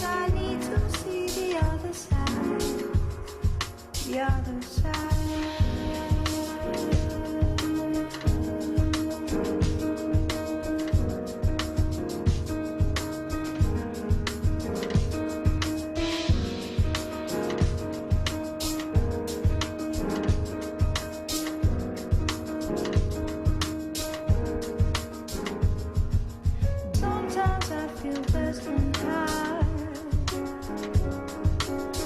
I need to see the other side, the other side. Sometimes I feel best and tired.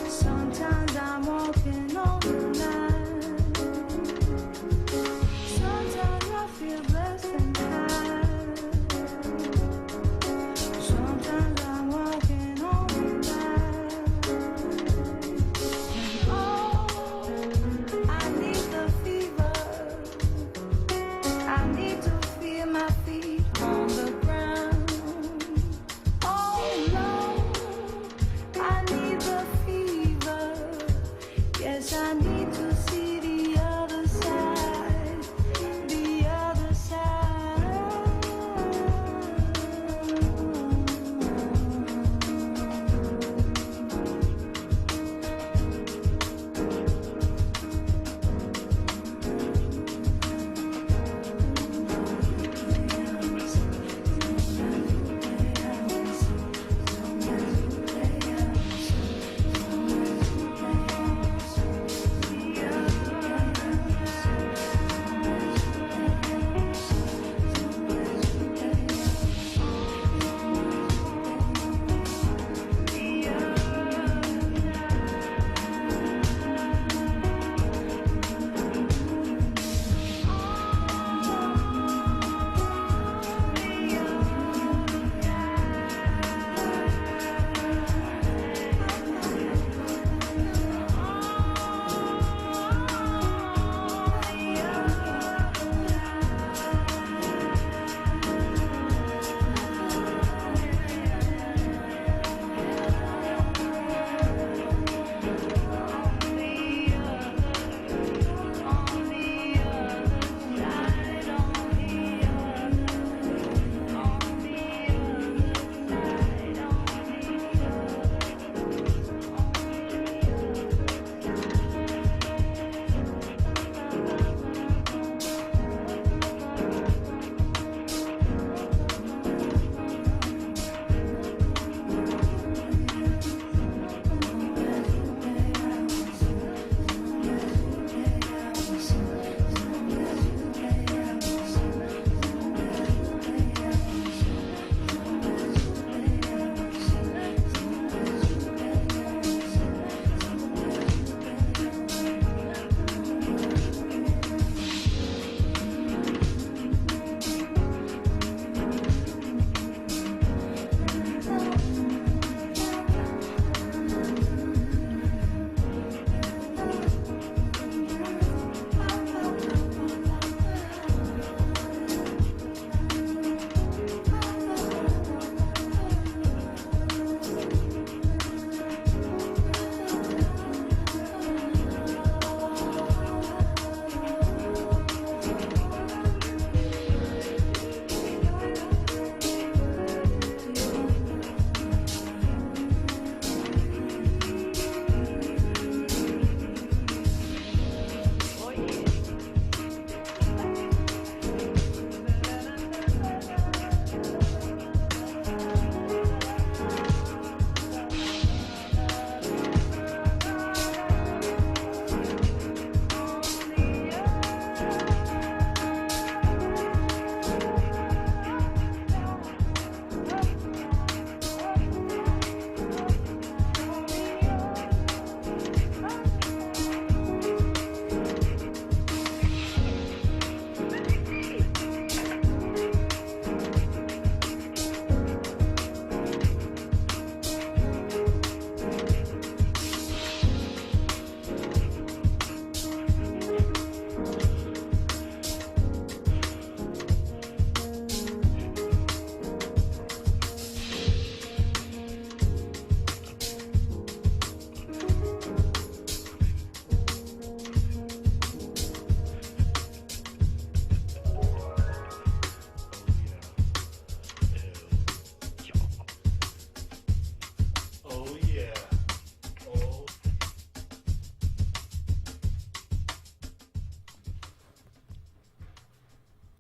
Sometimes I'm walking on the night.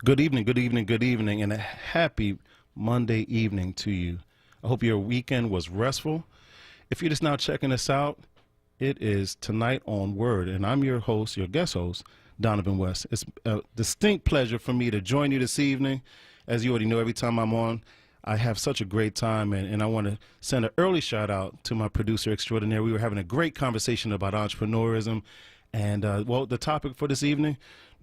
Good evening, good evening, good evening, and a happy Monday evening to you. I hope your weekend was restful. If you're just now checking us out, it is Tonight on Word, and I'm your host, your guest host, Donovan West. It's a distinct pleasure for me to join you this evening. As you already know, every time I'm on, I have such a great time, and I want to send an early shout out to my producer extraordinaire. We were having a great conversation about entrepreneurism, and well, the topic for this evening,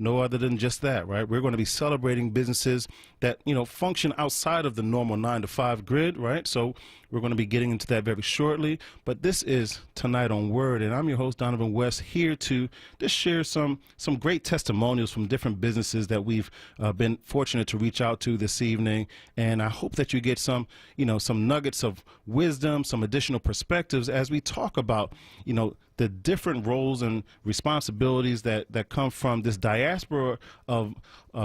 no other than just that, right? We're going to be celebrating businesses that, function outside of the normal 9 to 5 grid, right? So we're going to be getting into that very shortly. But this is Tonight on Word, and I'm your host, Donovan West, here to just share some great testimonials from different businesses that we've been fortunate to reach out to this evening. And I hope that you get some nuggets of wisdom, some additional perspectives as we talk about, the different roles and responsibilities that come from this diaspora of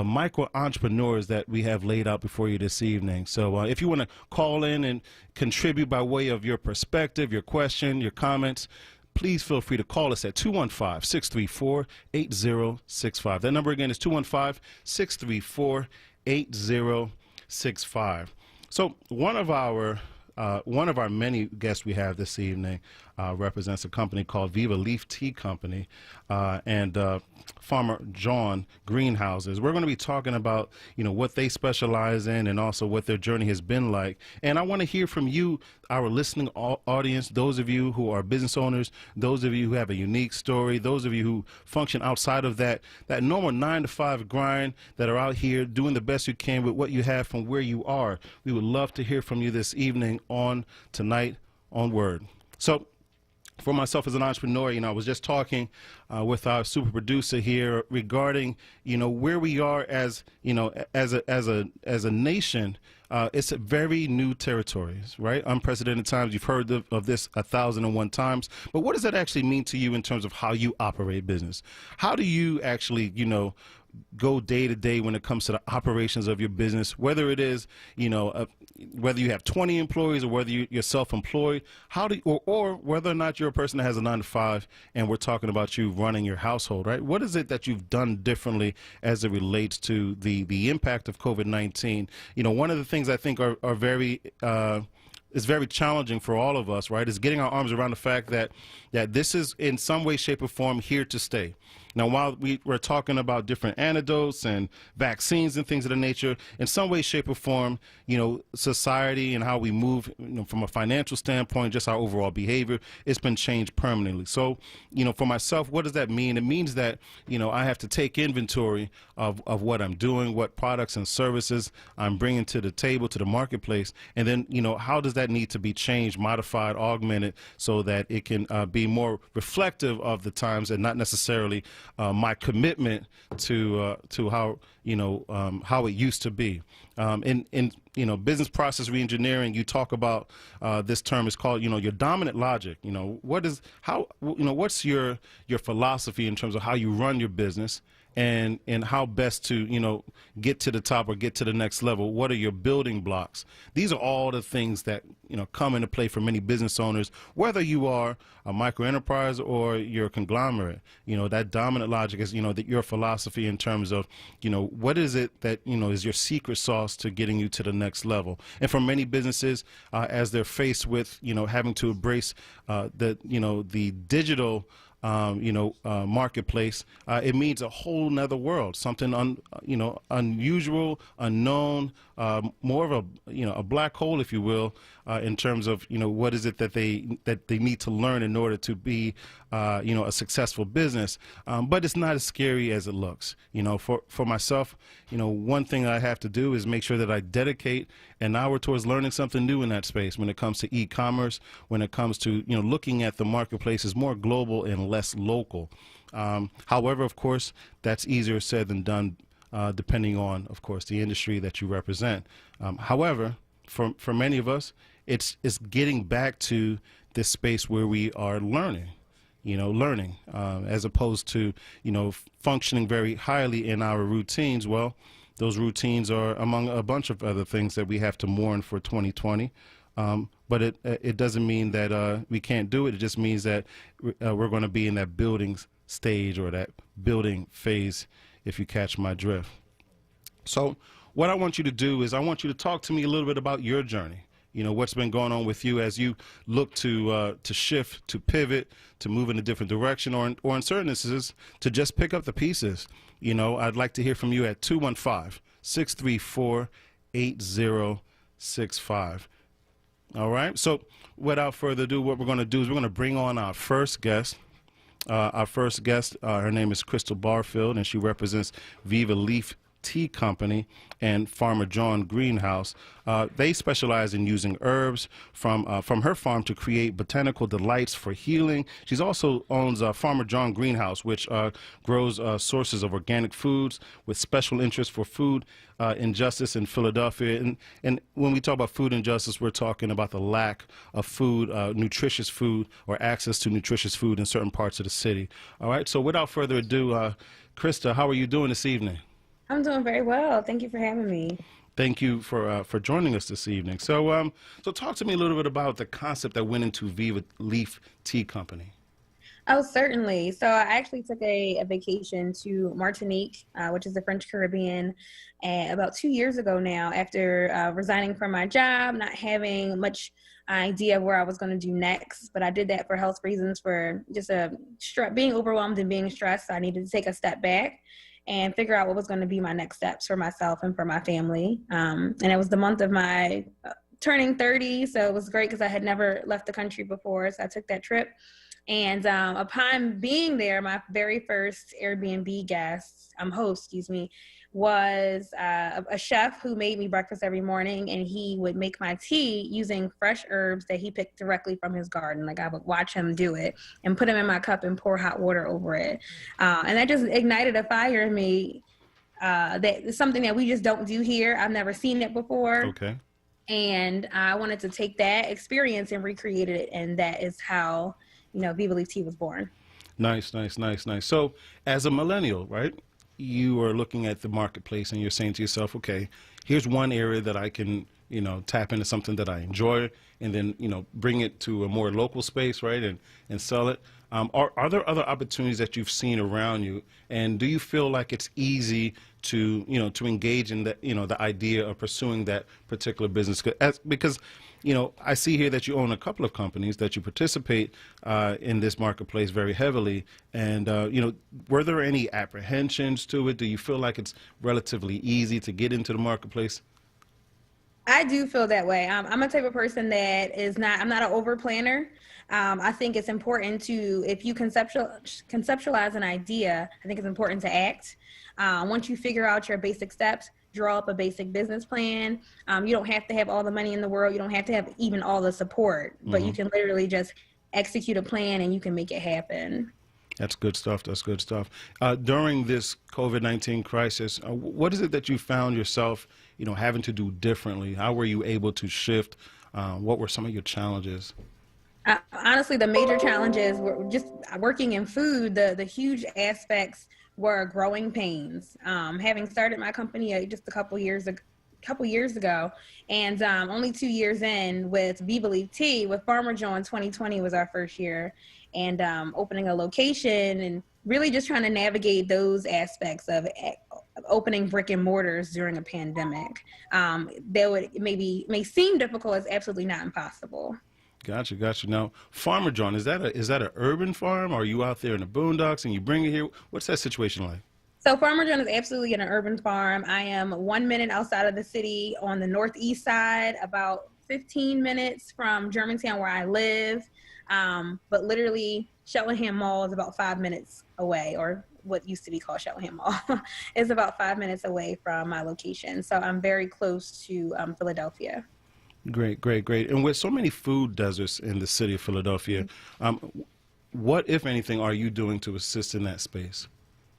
micro entrepreneurs that we have laid out before you this evening. So if you want to call in and contribute by way of your perspective, your question, your comments, please feel free to call us at 215-634-8065. That number again is 215-634-8065. So one of our many guests we have this evening represents a company called Viva Leaf Tea Company and Farmer John Greenhouses. We're going to be talking about, what they specialize in and also what their journey has been like. And I want to hear from you, our listening audience, those of you who are business owners, those of you who have a unique story, those of you who function outside of that normal 9 to 5 grind, that are out here doing the best you can with what you have from where you are. We would love to hear from you this evening on Tonight on Word. So for myself as an entrepreneur, I was just talking with our super producer here regarding, where we are as a nation. It's a very new territories, right? Unprecedented times. You've heard of this 1,001 times. But what does that actually mean to you in terms of how you operate business? How do you actually, go day to day when it comes to the operations of your business, whether it is, whether you have 20 employees or whether you're self-employed, or whether or not you're a person that has a 9 to 5 and we're talking about you running your household, right? What is it that you've done differently as it relates to the impact of COVID-19? One of the things I think are very is very challenging for all of us, right, is getting our arms around the fact that this is in some way, shape, or form here to stay. Now, while we're talking about different antidotes and vaccines and things of the nature, in some way, shape, or form, society and how we move, from a financial standpoint, just our overall behavior, it's been changed permanently. So, for myself, what does that mean? It means that, I have to take inventory of what I'm doing, what products and services I'm bringing to the table, to the marketplace, and then, how does that need to be changed, modified, augmented, so that it can be more reflective of the times and not necessarily my commitment to how how it used to be. In business process reengineering, you talk about this term is called your dominant logic. What's your philosophy in terms of how you run your business, and how best to get to the top or get to the next level. What are your building blocks? These are all the things that come into play for many business owners, whether you are a micro enterprise or you're a conglomerate. That dominant logic is that your philosophy in terms of what is it that is your secret sauce to getting you to the next level. And for many businesses, as they're faced with having to embrace the digital marketplace, it means a whole nother world, something unusual, unknown, more of a black hole, if you will, in terms of what is it that they need to learn in order to be a successful business. But it's not as scary as it looks. For myself, one thing I have to do is make sure that I dedicate an hour towards learning something new in that space when it comes to e-commerce, when it comes to looking at the marketplace as more global and less local. However, of course, that's easier said than done, depending on, of course, the industry that you represent. However, for many of us, it's getting back to this space where we are learning, as opposed to, functioning very highly in our routines. Well, those routines are among a bunch of other things that we have to mourn for 2020. But it doesn't mean that we can't do it. It just means that we're going to be in that building stage or that building phase, if you catch my drift. So what I want you to do is I want you to talk to me a little bit about your journey. You know, what's been going on with you as you look to shift, to pivot, to move in a different direction, or in certain instances, to just pick up the pieces. You know, I'd like to hear from you at 215-634-8065. All right. So without further ado, what we're going to do is we're going to bring on our first guest. Her name is Crystal Barfield, and she represents Viva Leaf Tea Company and Farmer John Greenhouse. They specialize in using herbs from her farm to create botanical delights for healing. She's also owns Farmer John Greenhouse, which grows sources of organic foods with special interest for food injustice in Philadelphia. And when we talk about food injustice, we're talking about the lack of food, nutritious food, or access to nutritious food in certain parts of the city. All right. So without further ado, Krista, how are you doing this evening? I'm doing very well. Thank you for having me. Thank you for joining us this evening. So talk to me a little bit about the concept that went into Viva Leaf Tea Company. Oh, certainly. So I actually took a vacation to Martinique, which is the French Caribbean, about 2 years ago now, after resigning from my job, not having much idea of where I was going to do next. But I did that for health reasons, for just being overwhelmed and being stressed. I needed to take a step back and figure out what was going to be my next steps for myself and for my family. And it was the month of my turning 30, so it was great because I had never left the country before, so I took that trip. And upon being there, my very first Airbnb host, was a chef who made me breakfast every morning, and he would make my tea using fresh herbs that he picked directly from his garden. Like, I would watch him do it and put them in my cup and pour hot water over it. And that just ignited a fire in me. That is something that we just don't do here. I've never seen it before. Okay. And I wanted to take that experience and recreate it. And that is how, Viva Leaf Tea was born. Nice. So as a millennial, right, you are looking at the marketplace and you're saying to yourself, okay, here's one area that I can, tap into something that I enjoy, and then, bring it to a more local space, right, and sell it. Are there other opportunities that you've seen around you, and do you feel like it's easy to, to engage in that, the idea of pursuing that particular business? Because I see here that you own a couple of companies, that you participate in this marketplace very heavily. And, were there any apprehensions to it? Do you feel like it's relatively easy to get into the marketplace? I do feel that way. I'm a type of person that I'm not an over planner. I think it's important to, if you conceptualize an idea, I think it's important to act. Once you figure out your basic steps, draw up a basic business plan. You don't have to have all the money in the world. You don't have to have even all the support, but you can literally just execute a plan and you can make it happen. That's good stuff. During this COVID-19 crisis, what is it that you found yourself, having to do differently? How were you able to shift? What were some of your challenges? Honestly, the major challenges were just working in food. The huge aspects were growing pains. Having started my company just a couple years ago, and only 2 years in with Viva Leaf Tea, with Farmer John, 2020 was our first year, and opening a location and really just trying to navigate those aspects of opening brick and mortars during a pandemic. May seem difficult, it's absolutely not impossible. Gotcha. Now, Farmer John, is that an urban farm? Or are you out there in the boondocks and you bring it here? What's that situation like? So Farmer John is absolutely an urban farm. I am 1 minute outside of the city on the northeast side, about 15 minutes from Germantown where I live. But literally Cheltenham Mall is about 5 minutes away, or what used to be called Cheltenham Mall is about 5 minutes away from my location. So I'm very close to Philadelphia. Great. And with so many food deserts in the city of Philadelphia, what, if anything, are you doing to assist in that space?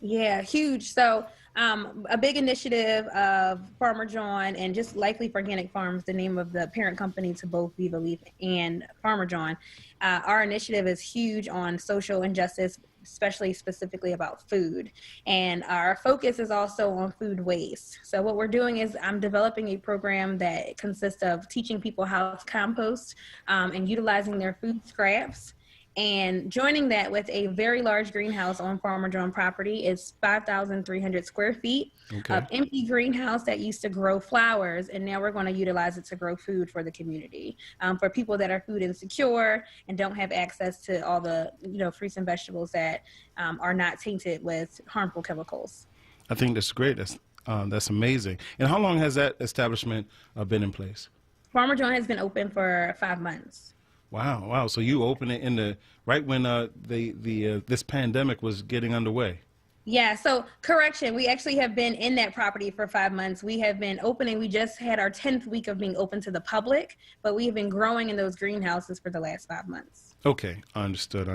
Yeah, huge. So a big initiative of Farmer John and just Likely Organic Farms, the name of the parent company to both Viva Leaf and Farmer John. Our initiative is huge on social injustice, specifically about food. And our focus is also on food waste. So what we're doing is I'm developing a program that consists of teaching people how to compost and utilizing their food scraps And joining that with a very large greenhouse on Farmer John property is 5,300 square feet of empty greenhouse that used to grow flowers. And now we're going to utilize it to grow food for the community, for people that are food insecure and don't have access to all the, fruits and vegetables that are not tainted with harmful chemicals. I think that's great. That's amazing. And how long has that establishment been in place? Farmer John has been open for 5 months. Wow. So you opened it right when this pandemic was getting underway. Yeah, so correction, we actually have been in that property for 5 months. We have been opening, we just had our 10th week of being open to the public, but we have been growing in those greenhouses for the last 5 months. Okay, understood.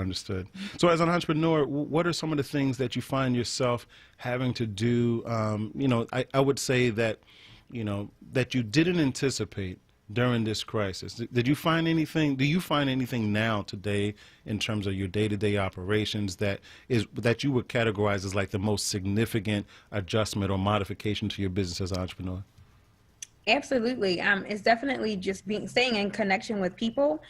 So as an entrepreneur, what are some of the things that you find yourself having to do? I would say that, that you didn't anticipate during this crisis. Did you find anything? Do you find anything now today in terms of your day-to-day operations that you would categorize as like the most significant adjustment or modification to your business as an entrepreneur? Absolutely. It's definitely just staying in connection with people,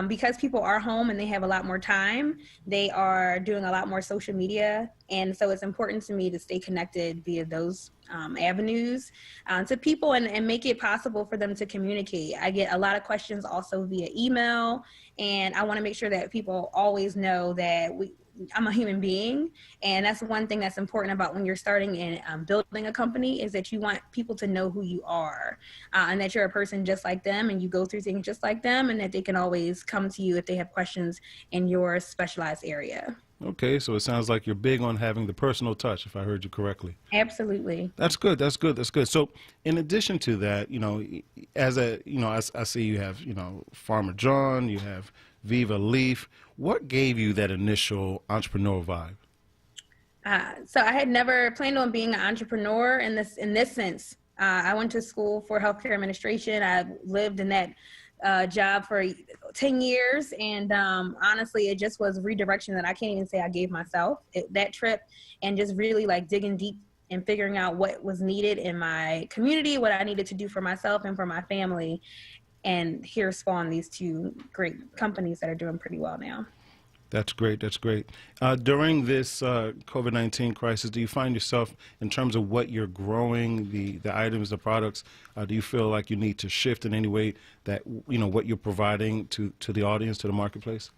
because people are home and they have a lot more time. They are doing a lot more social media. And so it's important to me to stay connected via those avenues to people and make it possible for them to communicate. I get a lot of questions also via email, and I want to make sure that people always know that I'm a human being, and that's one thing that's important about when you're starting and building a company is that you want people to know who you are, and that you're a person just like them and you go through things just like them, and that they can always come to you if they have questions in your specialized area. Okay, so it sounds like you're big on having the personal touch, if I heard you correctly. Absolutely. That's good. So in addition to that, I see you have, Farmer John, you have Viva Leaf. What gave you that initial entrepreneur vibe? So I had never planned on being an entrepreneur in this sense. I went to school for healthcare administration. I lived in that job for 10 years. And honestly, it just was redirection that I can't even say I gave myself that trip, and just really like digging deep and figuring out what was needed in my community, what I needed to do for myself and for my family. And here spawned these two great companies that are doing pretty well now. That's great. During this COVID-19 crisis, do you find yourself, in terms of what you're growing, the items, the products, do you feel like you need to shift in any way that, what you're providing to the audience, to the marketplace?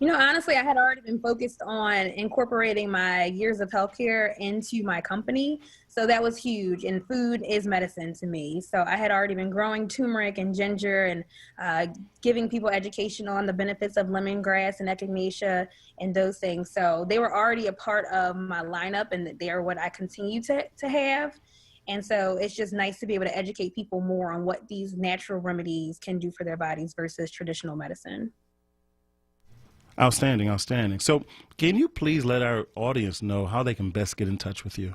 Honestly, I had already been focused on incorporating my years of healthcare into my company. So that was huge. And food is medicine to me. So I had already been growing turmeric and ginger and giving people education on the benefits of lemongrass and echinacea and those things. So they were already a part of my lineup, and they are what I continue to have. And so it's just nice to be able to educate people more on what these natural remedies can do for their bodies versus traditional medicine. Outstanding. So can you please let our audience know how they can best get in touch with you?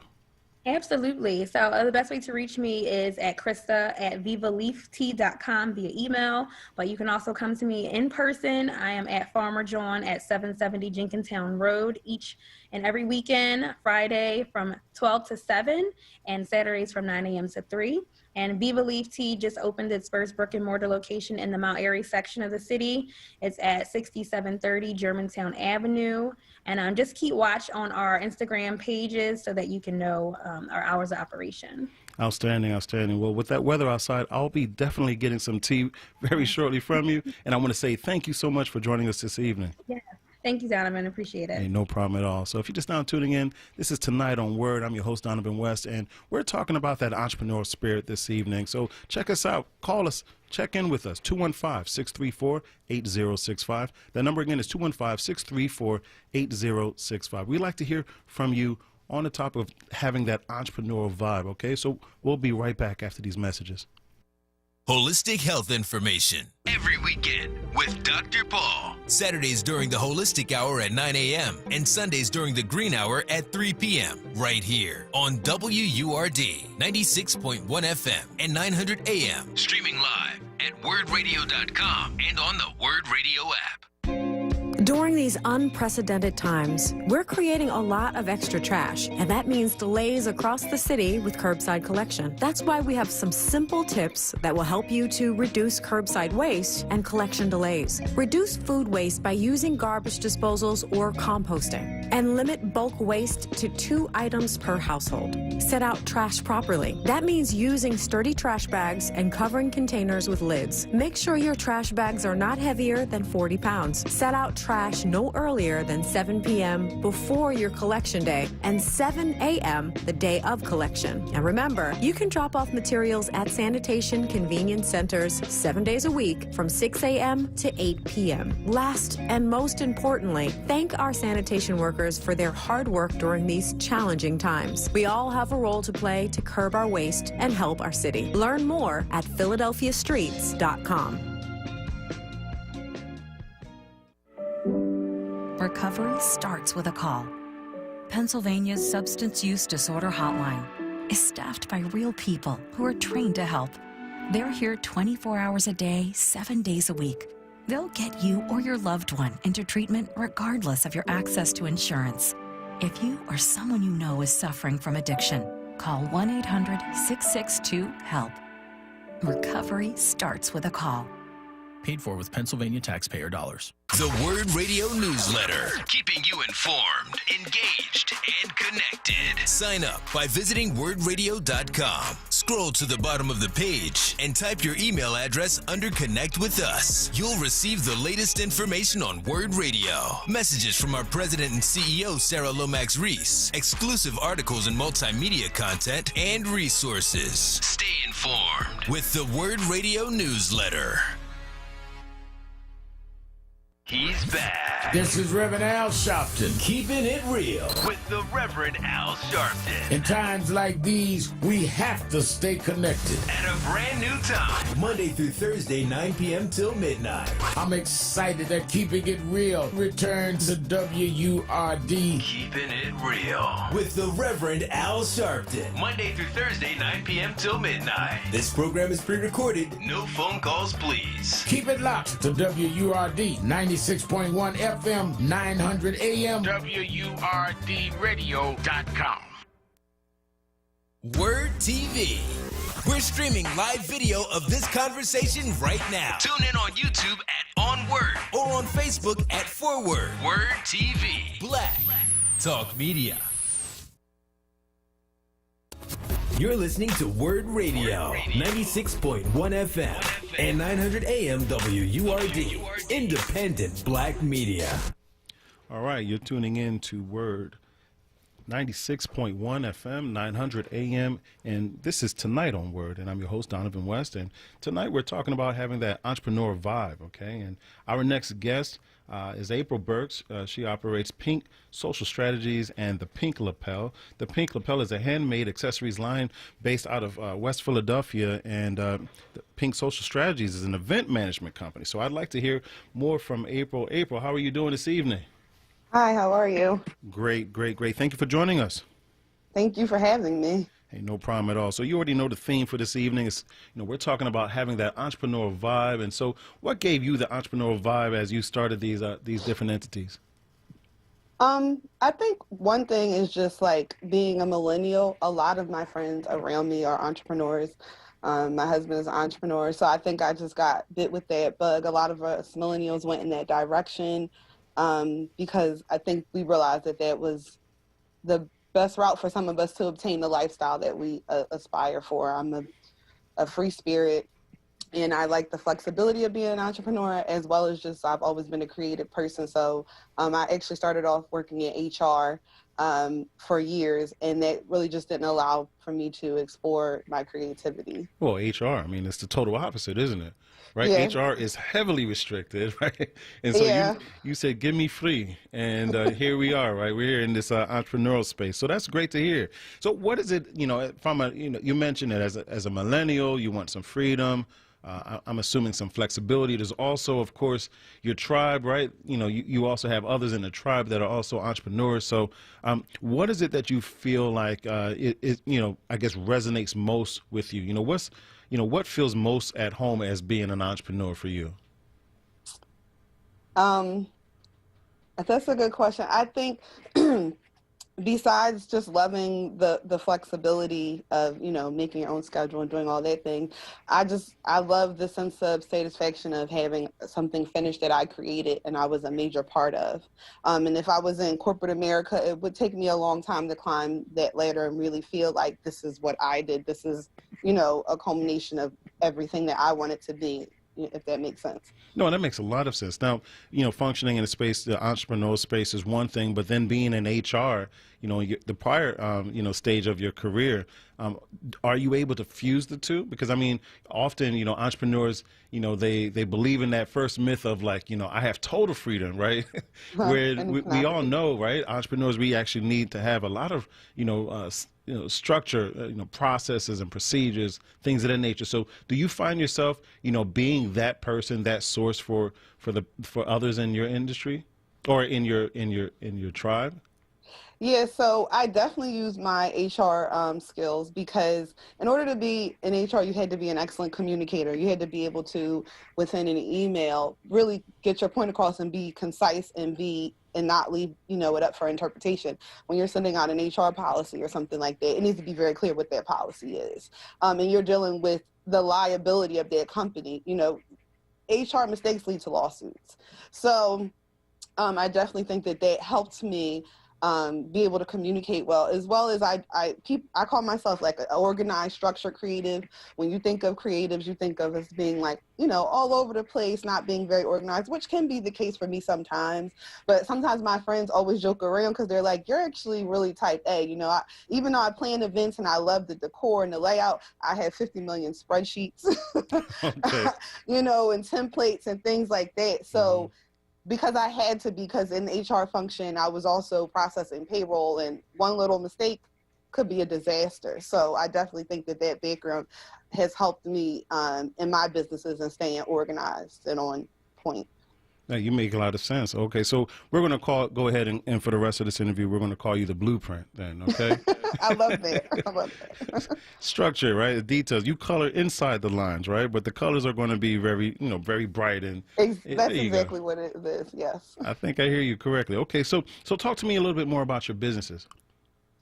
Absolutely. So the best way to reach me is at Krista@vivaleaftea.com via email, but you can also come to me in person. I am at Farmer John at 770 Jenkintown Road each and every weekend, Friday from 12 to 7 and Saturdays from 9 a.m. to 3. And Viva Leaf Tea just opened its first brick and mortar location in the Mount Airy section of the city. It's at 6730 Germantown Avenue. And just keep watch on our Instagram pages so that you can know our hours of operation. Outstanding. Well, with that weather outside, I'll be definitely getting some tea very shortly from you. And I want to say thank you so much for joining us this evening. Yeah. Thank you, Donovan. Appreciate it. Hey, no problem at all. So if you're just now tuning in, this is Tonight on Word. I'm your host, Donovan West, and we're talking about that entrepreneurial spirit this evening. So check us out. Call us. Check in with us. 215-634-8065. That number again is 215-634-8065. We'd like to hear from you on the top of having that entrepreneurial vibe, okay? So we'll be right back after these messages. Holistic health information every weekend with Dr. Paul. Saturdays during the Holistic Hour at 9 a.m. and Sundays during the Green Hour at 3 p.m. right here on WURD 96.1 FM and 900 AM. Streaming live at wordradio.com and on the Word Radio app. During these unprecedented times, we're creating a lot of extra trash, and that means delays across the city with curbside collection. That's why we have some simple tips that will help you to reduce curbside waste and collection delays. Reduce food waste by using garbage disposals or composting, and limit bulk waste to 2 items per household. Set out trash properly. That means using sturdy trash bags and covering containers with lids. Make sure your trash bags are not heavier than 40 pounds. Set out trash no earlier than 7 p.m. before your collection day and 7 a.m. the day of collection. And remember, you can drop off materials at sanitation convenience centers 7 days a week from 6 a.m. to 8 p.m. Last and most importantly, thank our sanitation workers for their hard work during these challenging times. We all have a role to play to curb our waste and help our city. Learn more at philadelphiastreets.com. Recovery starts with a call. Pennsylvania's Substance Use Disorder Hotline is staffed by real people who are trained to help. They're here 24 hours a day, 7 days a week. They'll get you or your loved one into treatment regardless of your access to insurance. If you or someone you know is suffering from addiction, call 1-800-662-HELP. Recovery starts with a call. Paid for with Pennsylvania taxpayer dollars. The Word Radio newsletter, keeping you informed, engaged, and connected. Sign up by visiting wordradio.com. Scroll to the bottom of the page and type your email address under Connect with Us. You'll receive the latest information on Word Radio. Messages from our president and CEO, Sarah Lomax Reese. Exclusive articles and multimedia content and resources. Stay informed with the Word Radio newsletter. He's back. This is Reverend Al Sharpton. Keeping it real with the Reverend Al Sharpton. In times like these, we have to stay connected. At a brand new time, Monday through Thursday, 9 p.m. till midnight. I'm excited that Keeping It Real returns to WURD. Keeping it real with the Reverend Al Sharpton. Monday through Thursday, 9 p.m. till midnight. This program is pre-recorded. No phone calls, please. Keep it locked to WURD 96.1 FM, 900 AM, WURDradio.com. Word TV. We're streaming live video of this conversation right now. Tune in on YouTube at onWURD or on Facebook at Forward. Word TV. Black Talk Media. You're listening to Word Radio, 96.1 FM and 900 AM WURD, independent black media. All right, you're tuning in to Word 96.1 FM, 900 AM, and this is Tonight on Word, and I'm your host, Donovan West, and tonight we're talking about having that entrepreneur vibe, okay? And our next guest is April Burks. She operates Pink Social Strategies and the Pink Lapel. The Pink Lapel is a handmade accessories line based out of West Philadelphia, and the Pink Social Strategies is an event management company. So I'd like to hear more from April. April, how are you doing this evening? Hi, how are you? Great, great, great. Thank you for joining us. Thank you for having me. Hey, no problem at all. So you already know the theme for this evening is, we're talking about having that entrepreneurial vibe. And so what gave you the entrepreneurial vibe as you started these different entities? I think one thing is just like being a millennial. A lot of my friends around me are entrepreneurs. My husband is an entrepreneur. So I think I just got bit with that bug. A lot of us millennials went in that direction because I think we realized that that was the best route for some of us to obtain the lifestyle that we aspire for. I'm a free spirit, and I like the flexibility of being an entrepreneur, as well as just I've always been a creative person. So I actually started off working in HR for years, and that really just didn't allow for me to explore my creativity. Well, HR, I mean, it's the total opposite, isn't it? Right? Yeah. HR is heavily restricted, right? And so Yeah. you said, give me free. And here we are, right? We're here in this entrepreneurial space. So that's great to hear. So what is it, from you mentioned it as a millennial, you want some freedom. I'm assuming some flexibility. There's also, of course, your tribe, right? You also have others in the tribe that are also entrepreneurs. So what is it that you feel like, I guess resonates most with you? What feels most at home as being an entrepreneur for you? That's a good question. I think besides just loving the flexibility of, making your own schedule and doing all that thing, I love the sense of satisfaction of having something finished that I created and I was a major part of. And if I was in corporate America, it would take me a long time to climb that ladder and really feel like this is what I did. This is, a culmination of everything that I wanted to be, if that makes sense. No, that makes a lot of sense. Now, functioning in a space, the entrepreneurial space is one thing, but then being in HR, the prior, stage of your career, are you able to fuse the two? Because I mean, often, entrepreneurs, they believe in that first myth of like, I have total freedom, right? Where we all know, right? Entrepreneurs, we actually need to have a lot of, structure, processes and procedures, things of that nature. So do you find yourself, being that person, that source for others in your industry or in your tribe? Yeah, so I definitely use my HR skills, because in order to be in HR, you had to be an excellent communicator. You had to be able to, within an email, really get your point across and be concise and not leave, it up for interpretation. When you're sending out an HR policy or something like that, it needs to be very clear what that policy is. And you're dealing with the liability of that company. HR mistakes lead to lawsuits. So I definitely think that helped me be able to communicate well as I call myself like an organized, structured creative. When you think of creatives, you think of us being like, all over the place, not being very organized, which can be the case for me sometimes. But sometimes my friends always joke around because they're like, you're actually really type A. Even though I plan events and I love the decor and the layout, I have 50 million spreadsheets, Okay. and templates and things like that. So because I had to, because in the HR function, I was also processing payroll, and one little mistake could be a disaster. So I definitely think that background has helped me in my businesses and staying organized and on point. Now, you make a lot of sense. Okay, so we're going to go ahead and for the rest of this interview, we're going to call you the blueprint then, okay? I love that. I love that. Structure, right? The details. You color inside the lines, right? But the colors are going to be very, very bright. And that's exactly what it is, yes. I think I hear you correctly. Okay, so talk to me a little bit more about your businesses.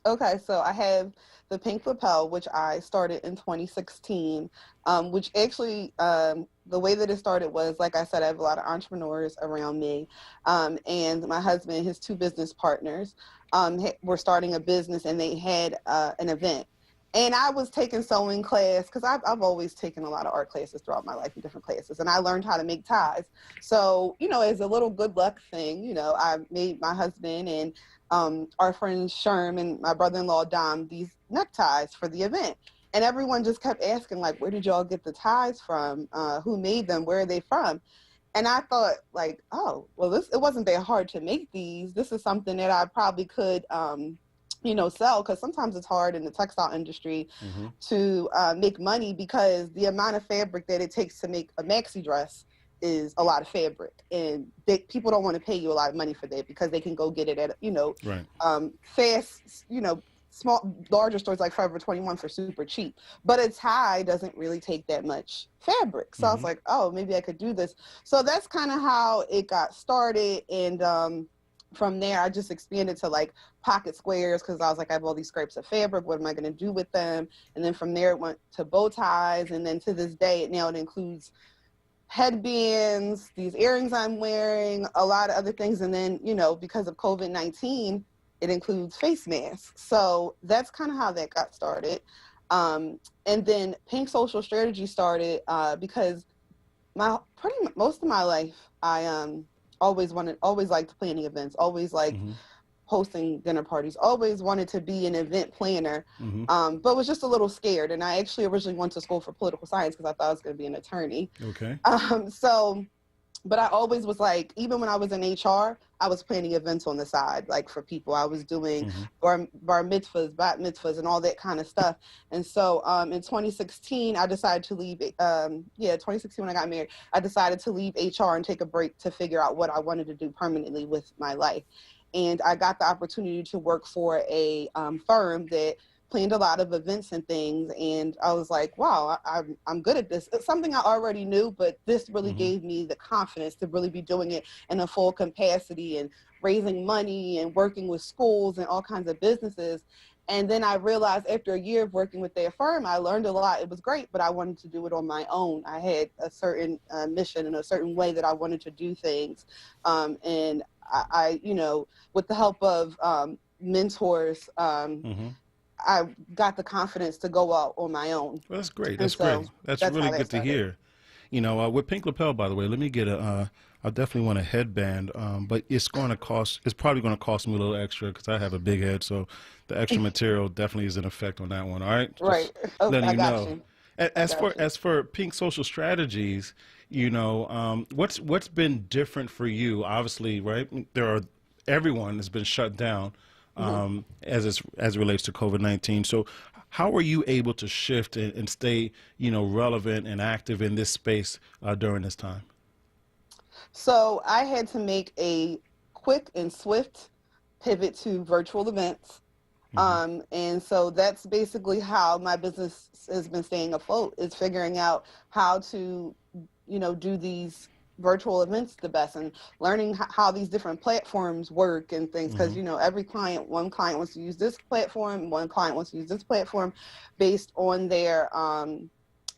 Okay, so I have the Pink Lapel, which I started in 2016, which actually, the way that it started was, like I said, I have a lot of entrepreneurs around me, and my husband and his two business partners were starting a business, and they had an event. And I was taking sewing class, because I've always taken a lot of art classes throughout my life in different classes, and I learned how to make ties. So, as a little good luck thing, I made my husband and our friend Sherm and my brother-in-law Dom these neckties for the event. And everyone just kept asking, like, where did y'all get the ties from? Who made them? Where are they from? And I thought, like, oh, well, it wasn't that hard to make these. This is something that I probably could, sell, because sometimes it's hard in the textile industry to make money, because the amount of fabric that it takes to make a maxi dress is a lot of fabric, and people don't want to pay you a lot of money for that, because they can go get it at right. Fast, larger stores like Forever 21 for super cheap. But a tie doesn't really take that much fabric, so I was like, oh, maybe I could do this. So that's kind of how it got started, and from there I just expanded to like pocket squares, because I was like, I have all these scraps of fabric, what am I going to do with them? And then from there it went to bow ties, and then to this day it includes headbands, these earrings I'm wearing, a lot of other things. And then, because of COVID-19, it includes face masks. So that's kind of how that got started. And then Pink Social Strategy started because most of my life, I always liked planning events, always liked hosting dinner parties, always wanted to be an event planner, but was just a little scared. And I actually originally went to school for political science because I thought I was going to be an attorney. Okay. But I always was like, even when I was in HR, I was planning events on the side, like for people. I was doing bar mitzvahs, bat mitzvahs, and all that kind of stuff. And so in 2016, I decided to leave. 2016 when I got married, I decided to leave HR and take a break to figure out what I wanted to do permanently with my life. And I got the opportunity to work for a firm that planned a lot of events and things, and I was like, wow, I'm good at this. It's something I already knew, but this really gave me the confidence to really be doing it in a full capacity and raising money and working with schools and all kinds of businesses. And then I realized after a year of working with their firm, I learned a lot. It was great, but I wanted to do it on my own. I had a certain mission and a certain way that I wanted to do things. And I, you know, with the help of mentors, I got the confidence to go out on my own. Well, that's great. That's great. That's really good to hear. You know, with Pink Lapel, by the way, let me get I definitely want a headband, but it's probably going to cost me a little extra because I have a big head, so the extra material definitely is in effect on that one. All right? Right. Letting I you got know. you. As for Pink Social Strategies, you know, what's been different for you? Obviously, right? Everyone has been shut down as it relates to COVID-19. So how are you able to shift and stay, you know, relevant and active in this space during this time? So I had to make a quick and swift pivot to virtual events. And so that's basically how my business has been staying afloat, is figuring out how to, you know, do these virtual events the best and learning how these different platforms work and things. Because, you know, one client wants to use this platform, one client wants to use this platform based on their,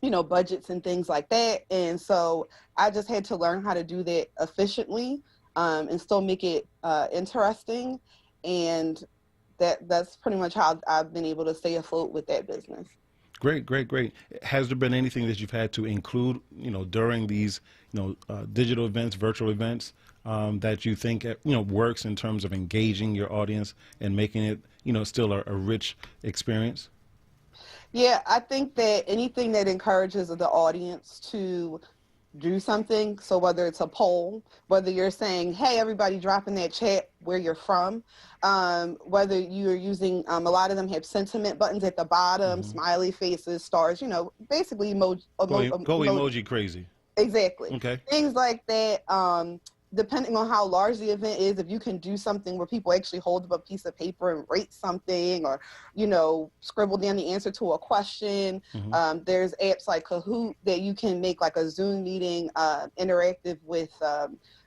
you know, budgets and things like that. And so I just had to learn how to do that efficiently and still make it interesting. And that's pretty much how I've been able to stay afloat with that business. Great, great, great. Has there been anything that you've had to include, you know, during these, you know, digital events, virtual events, that you think, you know, works in terms of engaging your audience and making it, you know, still a rich experience? Yeah, I think that anything that encourages the audience to do something, so whether it's a poll, whether you're saying, hey, everybody drop in that chat where you're from, whether you're using, a lot of them have sentiment buttons at the bottom, smiley faces, stars, you know, basically emoji crazy. Exactly. Okay. Things like that. Depending on how large the event is, if you can do something where people actually hold up a piece of paper and rate something, or, you know, scribble down the answer to a question. There's apps like Kahoot that you can make like a Zoom meeting interactive with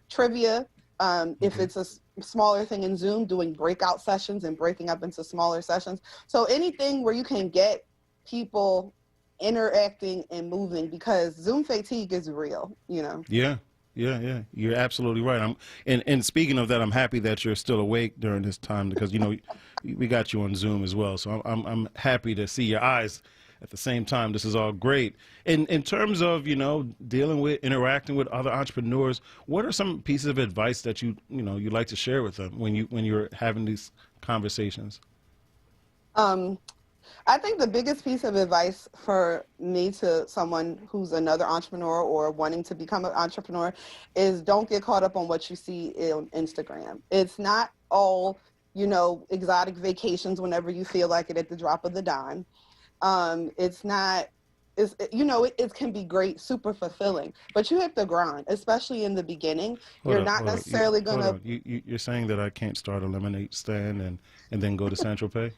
trivia. If it's a smaller thing in Zoom, doing breakout sessions and breaking up into smaller sessions. So anything where you can get people interacting and moving, because Zoom fatigue is real, you know. Yeah. Yeah, you're absolutely right. And speaking of that, I'm happy that you're still awake during this time, because, you know, we got you on Zoom as well. So I'm happy to see your eyes at the same time. This is all great. In terms of, you know, interacting with other entrepreneurs, what are some pieces of advice that you'd like to share with them when you're having these conversations? I think the biggest piece of advice for me to someone who's another entrepreneur or wanting to become an entrepreneur is don't get caught up on what you see on Instagram. It's not all, you know, exotic vacations whenever you feel like it at the drop of the dime. It can be great, super fulfilling, but you have to grind, especially in the beginning. You're not necessarily going to... You're saying that I can't start a lemonade stand and then go to Central Pay?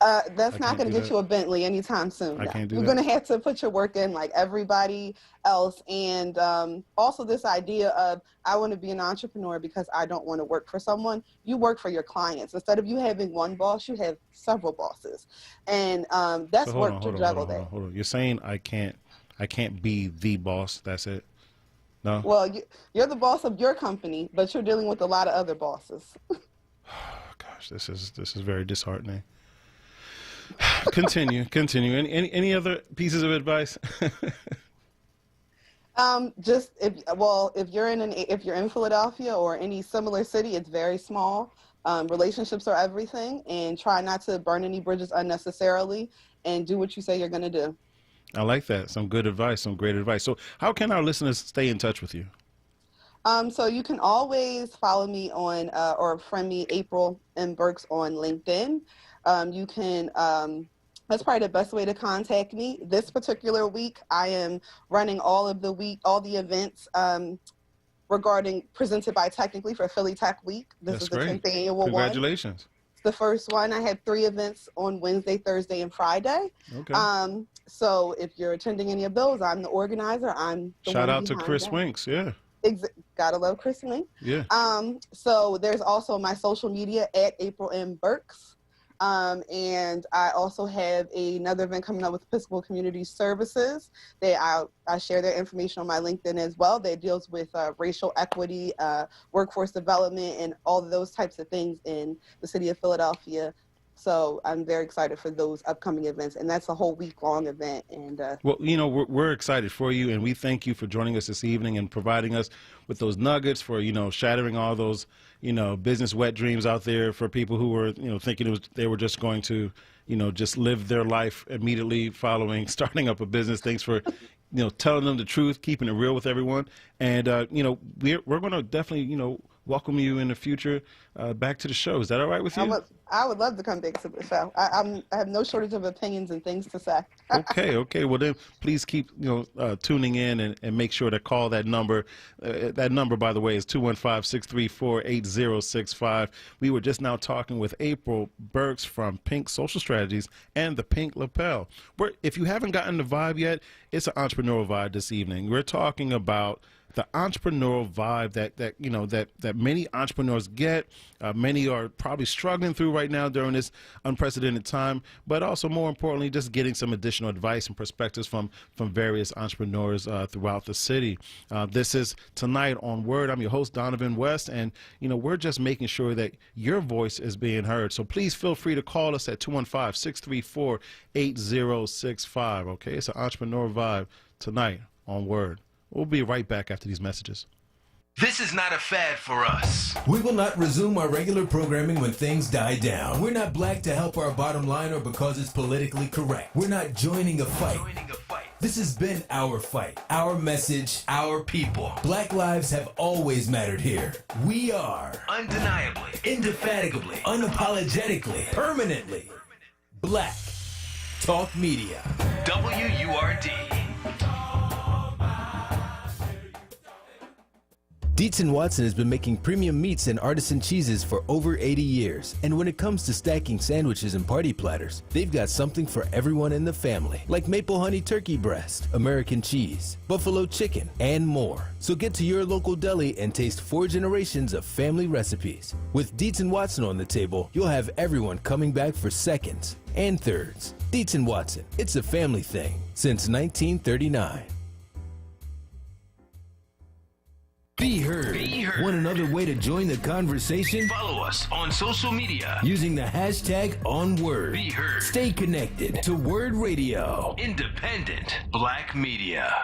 That's not going to get you a Bentley anytime soon. I can't do You're that. going to have to put your work in like everybody else. And also this idea of, I want to be an entrepreneur because I don't want to work for someone. You work for your clients. Instead of you having one boss, you have several bosses. And that's work to juggle that. Hold on. You're saying I can't be the boss. That's it? No? Well, you're the boss of your company, but you're dealing with a lot of other bosses. Gosh, this is very disheartening. Continue. Any other pieces of advice? If you're in Philadelphia or any similar city, it's very small. Relationships are everything, and try not to burn any bridges unnecessarily, and do what you say you're going to do. I like that. Some good advice. Some great advice. So, how can our listeners stay in touch with you? So you can always follow me on or friend me, April M. Burks, on LinkedIn. You can, that's probably the best way to contact me. This particular week, I am running all the events presented by Technically for Philly Tech Week. This is the 10th annual one. Congratulations. It's the first one. I have 3 events on Wednesday, Thursday, and Friday. Okay. So if you're attending any of those, I'm the organizer. I'm the Shout one out to behind Chris that. Winks. Yeah. Gotta love Chris Wink. Yeah. So there's also my social media at April M. Burks. And I also have another event coming up with Episcopal Community Services. I share their information on my LinkedIn as well. That deals with racial equity, workforce development, and all of those types of things in the city of Philadelphia. So I'm very excited for those upcoming events, and that's a whole week-long event. And well, you know, we're excited for you, and we thank you for joining us this evening and providing us with those nuggets for, you know, shattering all those, you know, business wet dreams out there for people who were, you know, thinking they were just going to, you know, just live their life immediately following starting up a business. Thanks for, you know, telling them the truth, keeping it real with everyone, and you know, we're going to definitely, you know, welcome you in the future back to the show. Is that all right with you? I would love to come back to the show. I have no shortage of opinions and things to say. Okay. Well, then please keep, you know, tuning in and make sure to call that number. That number, by the way, is 215-634-8065. We were just now talking with April Burks from Pink Social Strategies and the Pink Lapel. If you haven't gotten the vibe yet, it's an entrepreneurial vibe this evening. We're talking about the entrepreneurial vibe that you know that many entrepreneurs get. Many are probably struggling through right now during this unprecedented time, but also more importantly, just getting some additional advice and perspectives from various entrepreneurs throughout the city. This is tonight on Word. I'm your host, Donovan West, and you know, we're just making sure that your voice is being heard. So please feel free to call us at 215-634-8065. Okay, it's an entrepreneur vibe tonight on Word. We'll be right back after these messages. This is not a fad for us. We will not resume our regular programming when things die down. We're not black to help our bottom line or because it's politically correct. We're not joining a fight. This has been our fight, our message, our people. Black lives have always mattered here. We are Undeniably, indefatigably, unapologetically, permanently Black Talk Media. WURD. Dietz & Watson has been making premium meats and artisan cheeses for over 80 years. And when it comes to stacking sandwiches and party platters, they've got something for everyone in the family, like maple honey turkey breast, American cheese, buffalo chicken, and more. So get to your local deli and taste 4 generations of family recipes. With Dietz & Watson on the table, you'll have everyone coming back for seconds and thirds. Dietz & Watson, it's a family thing since 1939. Be heard. Want another way to join the conversation? Follow us on social media using the hashtag onWURD. Be heard. Stay connected to Word Radio. Independent Black Media.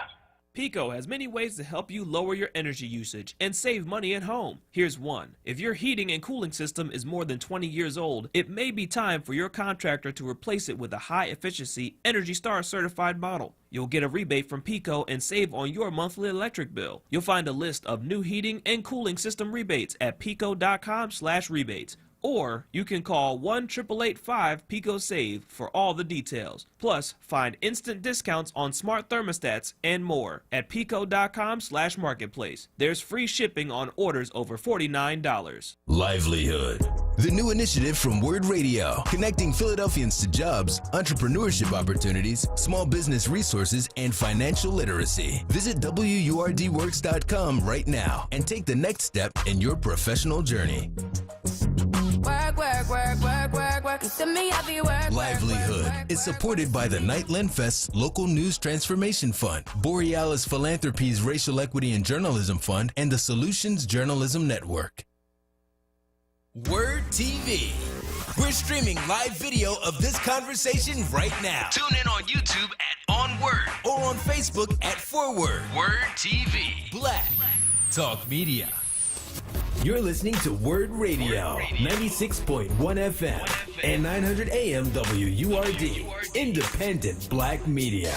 Pico has many ways to help you lower your energy usage and save money at home. Here's one. If your heating and cooling system is more than 20 years old, it may be time for your contractor to replace it with a high-efficiency Energy Star certified model. You'll get a rebate from Pico and save on your monthly electric bill. You'll find a list of new heating and cooling system rebates at pico.com/rebates. Or you can call 1-888-5-PICO-SAVE for all the details. Plus, find instant discounts on smart thermostats and more at pico.com/marketplace. There's free shipping on orders over $49. Livelihood. The new initiative from Word Radio, connecting Philadelphians to jobs, entrepreneurship opportunities, small business resources, and financial literacy. Visit WURDworks.com right now and take the next step in your professional journey. Livelihood is supported by the Nightland Fest's Local News Transformation Fund, Borealis Philanthropies Racial Equity and Journalism Fund, and the Solutions Journalism Network. Word TV. We're streaming live video of this conversation right now. Tune in on YouTube at onWURD or on Facebook at ForWord. Word TV. Black Talk Media. You're listening to Word Radio, 96.1 FM and 900 AM WURD, independent Black Media.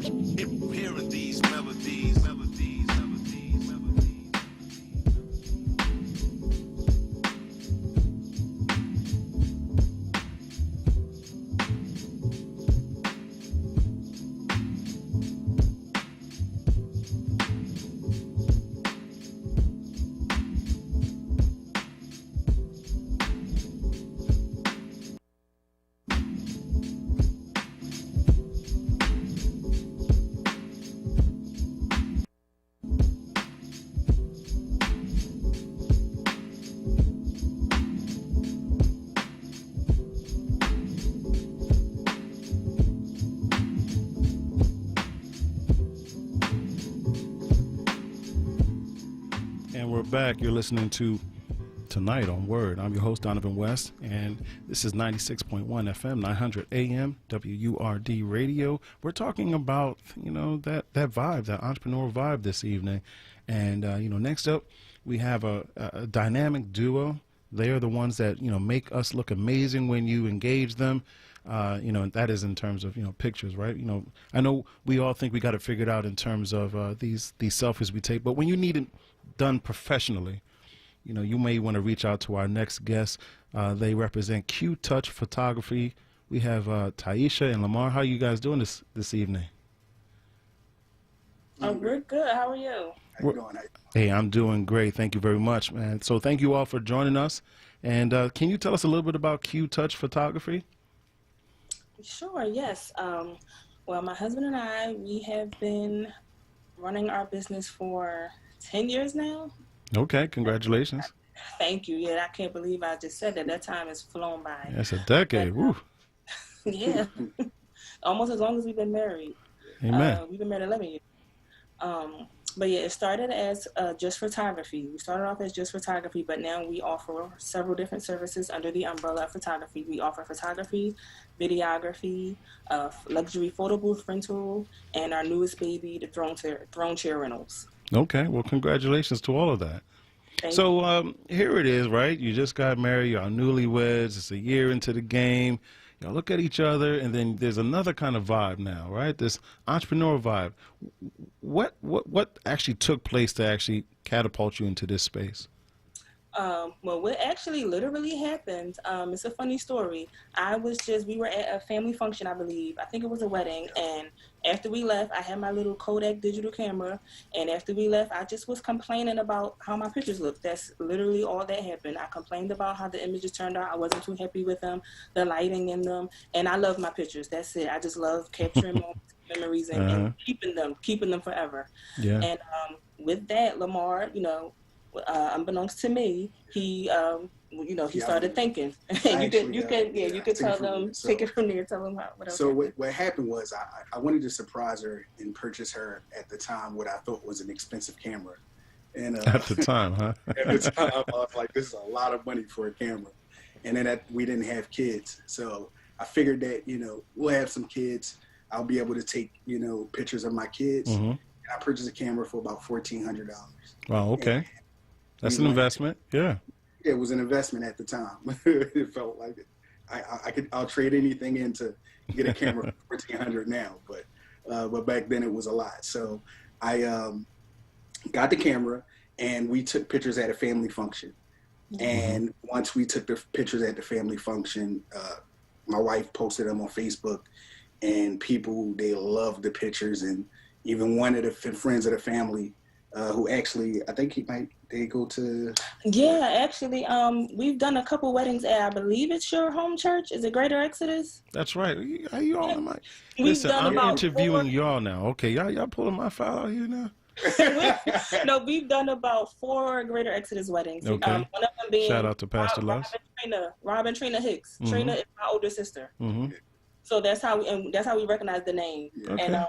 Hearing these melodies. And we're back. You're listening to Tonight on Word. I'm your host, Donovan West, and this is 96.1 FM, 900 AM, WURD Radio. We're talking about, that vibe, that entrepreneur vibe this evening. And, next up, we have a dynamic duo. They are the ones that, make us look amazing when you engage them. And that is in terms of, pictures, right? I know we all think we got it figured out in terms of these selfies we take, but when you need it done professionally, you may want to reach out to our next guest. They represent Q Touch Photography. We have Taisha and Lamar. How are you guys doing this evening? Oh, we're good. How are you? How you doing? Hey, I'm doing great. Thank you very much, man. So thank you all for joining us. And can you tell us a little bit about Q Touch Photography? Sure, yes. Well, my husband and I, we have been running our business for 10 years now. Okay, congratulations. Thank you. Yeah, I can't believe I just said that. That time has flown by. That's a decade. Woo. Yeah. Almost as long as we've been married. Amen. We've been married 11 years. But yeah, it started as just photography. We started off as just photography, but now we offer several different services under the umbrella of photography. We offer photography, videography, luxury photo booth rental, and our newest baby, the throne chair rentals. Okay, well, congratulations to all of that. So here it is, right? You just got married, you're newlyweds, it's a year into the game. Y'all look at each other, and then there's another kind of vibe now, right? This entrepreneur vibe. What actually took place to actually catapult you into this space? Well, what actually literally happened, it's a funny story. We were at a family function, I believe. I think it was a wedding. And after we left, I had my little Kodak digital camera. And after we left, I just was complaining about how my pictures looked. That's literally all that happened. I complained about how the images turned out. I wasn't too happy with them, the lighting in them. And I love my pictures. That's it. I just love capturing memories and keeping them forever. Yeah. And with that, Lamar, unbeknownst to me, he started thinking. You could tell them, take it from there, tell them what else. So what happened was I wanted to surprise her and purchase her at the time what I thought was an expensive camera. And at the time, huh? At the time, I was like, this is a lot of money for a camera. And then we didn't have kids, so I figured that we'll have some kids. I'll be able to take pictures of my kids. Mm-hmm. And I purchased a camera for about $1,400. Wow. Okay. And that's an investment. Yeah. It was an investment at the time. It felt like it. I'll trade anything in to get a camera for $1,400 now, but back then it was a lot. So I got the camera and we took pictures at a family function. Mm-hmm. And once we took the pictures at the family function, my wife posted them on Facebook, and people, they loved the pictures. And even one of the friends of the family, who actually, I think they go to. Yeah, actually, we've done a couple weddings at, I believe it's your home church. Is it Greater Exodus? That's right. Are you all in my? Listen, I'm interviewing y'all now. Okay, y'all pulling my file out here now. No, we've done about 4 Greater Exodus weddings. Okay. One of them being shout out to Pastor Les. Robin Trina Hicks. Mm-hmm. Trina is my older sister. Mm-hmm. So that's how we recognize the name. Okay. And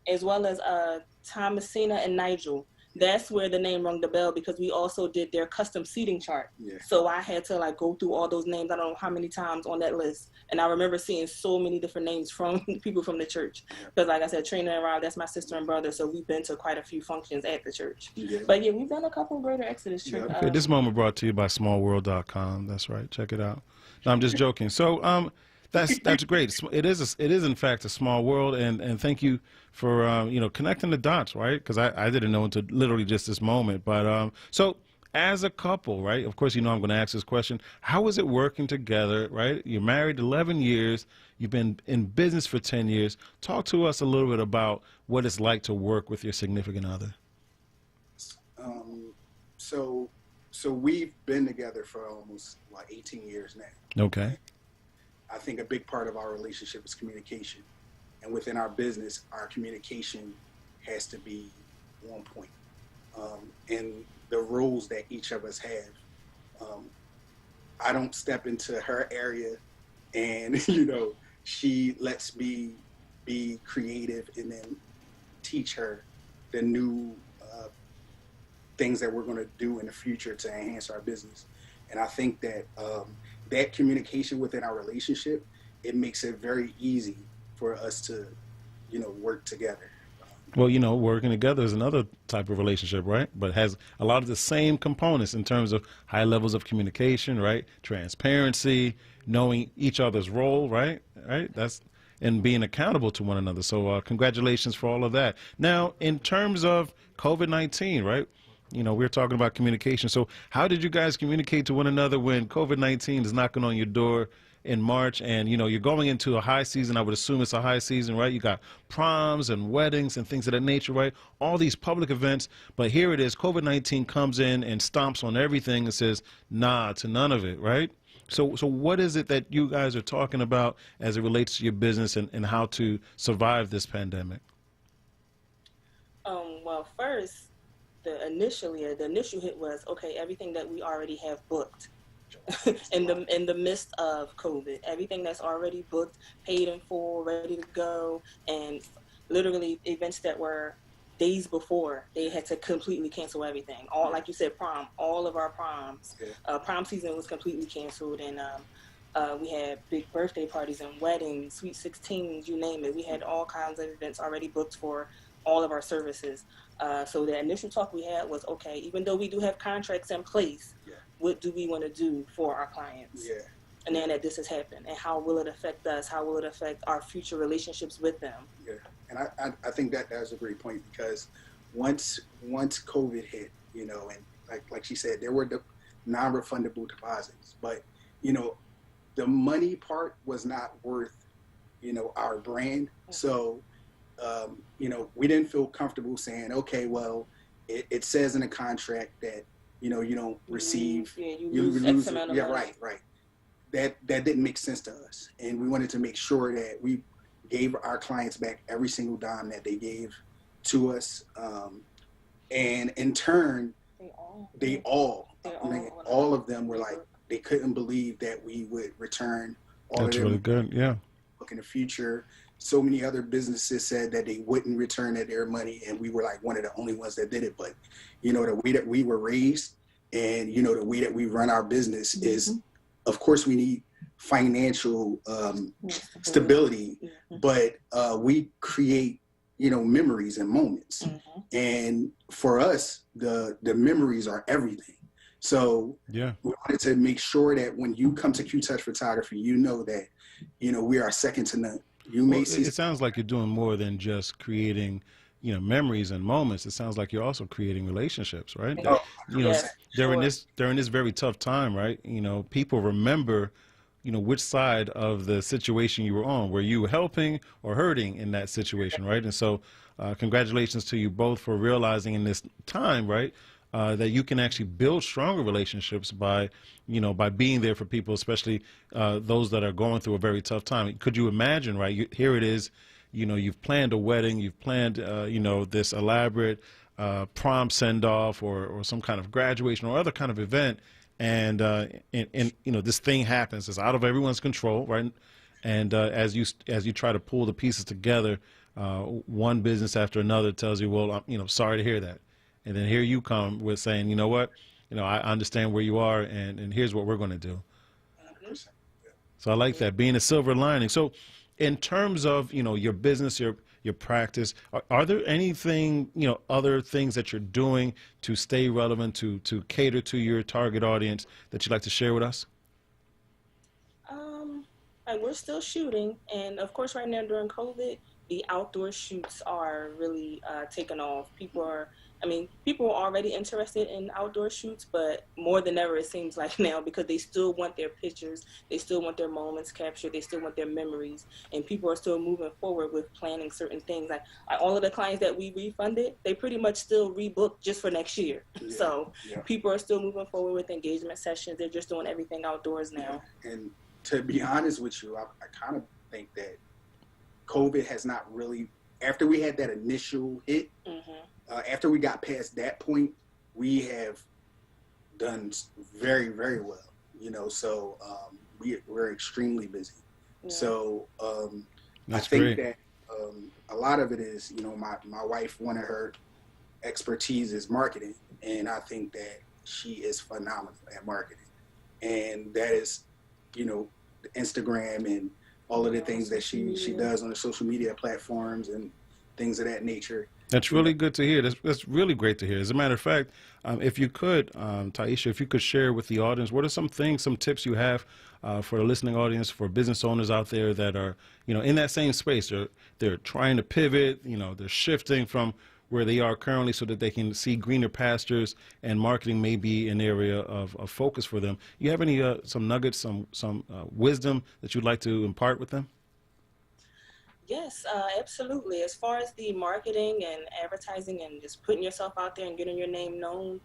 as well as Thomasina and Nigel. That's where the name rung the bell, because we also did their custom seating chart. Yeah. So I had to go through all those names. I don't know how many times on that list. And I remember seeing so many different names from people from the church. Because like I said, Trina and Rob, that's my sister and brother. So we've been to quite a few functions at the church. Yeah. But yeah, we've done a couple Greater Exodus church. Okay, this moment brought to you by smallworld.com. That's right. Check it out. No, I'm just joking. So That's great. It is in fact a small world, and thank you for connecting the dots, right? Because I didn't know until literally just this moment. But so as a couple, right? Of course, I'm going to ask this question: how is it working together, right? You're married 11 years. You've been in business for 10 years. Talk to us a little bit about what it's like to work with your significant other. So we've been together for almost 18 years now. Okay. I think a big part of our relationship is communication. And within our business, our communication has to be on point. And the roles that each of us have, I don't step into her area and, she lets me be creative and then teach her the new things that we're going to do in the future to enhance our business. And I think that that communication within our relationship, it makes it very easy for us to, work together. Well, working together is another type of relationship, right? But has a lot of the same components in terms of high levels of communication, right? Transparency, knowing each other's role, right? And being accountable to one another. So congratulations for all of that. Now, in terms of COVID-19, right? We're talking about communication. So how did you guys communicate to one another when COVID-19 is knocking on your door in March and, you're going into a high season? I would assume it's a high season, right? You got proms and weddings and things of that nature, right? All these public events. But here it is. COVID-19 comes in and stomps on everything and says, nah to none of it, right? So what is it that you guys are talking about as it relates to your business and how to survive this pandemic? Well, first, the initial hit was, okay, everything that we already have booked in the midst of COVID, everything that's already booked, paid in full, ready to go, and literally events that were days before, they had to completely cancel everything. All, like you said, prom, all of our proms, prom season was completely canceled, and we had big birthday parties and weddings, sweet 16s, you name it. We had all kinds of events already booked for all of our services. So the initial talk we had was, okay, even though we do have contracts in place, what do we want to do for our clients? Yeah. And then that this has happened, and how will it affect us? How will it affect our future relationships with them? Yeah, and I think that's a great point, because once COVID hit, and like she said, there were the non-refundable deposits, but the money part was not worth our brand. Mm-hmm. So we didn't feel comfortable saying, okay, well, it says in a contract that you don't receive, you lose X amount of money. Right. That didn't make sense to us, and we wanted to make sure that we gave our clients back every single dime that they gave to us, and in turn, all of them were like, they couldn't believe that we would return all That's of them. Really good, yeah. Look in the future. So many other businesses said that they wouldn't return their money, and we were like one of the only ones that did it. But the way that we were raised, and the way that we run our business is, of course, we need financial stability, but we create memories and moments, and for us, the memories are everything. So we wanted to make sure that when you come to Q-Touch Photography, that we are second to none. It sounds like you're doing more than just creating, memories and moments. It sounds like you're also creating relationships, right? During this very tough time, right? People remember, which side of the situation you were on. Were you helping or hurting in that situation, right? And so, congratulations to you both for realizing in this time, right, that you can actually build stronger relationships by being there for people, especially those that are going through a very tough time. Could you imagine, right? Here it is, you've planned a wedding, you've planned, this elaborate prom send-off or some kind of graduation or other kind of event, and this thing happens. It's out of everyone's control, right? And as you try to pull the pieces together, one business after another tells you, well, I'm sorry to hear that. And then here you come with saying, you know what, I understand where you are, and here's what we're going to do. 100%. So I like that, being a silver lining. So in terms of, your business, your practice, are there anything, other things that you're doing to stay relevant, to cater to your target audience that you'd like to share with us? Like, we're still shooting, and of course, right now during COVID, the outdoor shoots are really taking off. People are already interested in outdoor shoots, but more than ever, it seems like now, because they still want their pictures, they still want their moments captured, they still want their memories, and people are still moving forward with planning certain things. Like all of the clients that we refunded, they pretty much still rebooked just for next year. Yeah. So people are still moving forward with engagement sessions. They're just doing everything outdoors now. Yeah. And to be honest with you, I kind of think that COVID has not really, after we had that initial hit, after we got past that point, we have done very, very well, so we're extremely busy. Yeah. So I think that a lot of it is, my wife, one of her expertise is marketing, and I think that she is phenomenal at marketing. And that is, Instagram and all of the things that she does on the social media platforms and things of that nature. That's really good to hear. That's really great to hear. As a matter of fact, if you could, Taisha, if you could share with the audience, what are some tips you have for the listening audience, for business owners out there that are, in that same space? They're trying to pivot, they're shifting from where they are currently so that they can see greener pastures, and marketing may be an area of focus for them. You have any some nuggets, some wisdom that you'd like to impart with them? Yes, absolutely. As far as the marketing and advertising and just putting yourself out there and getting your name known,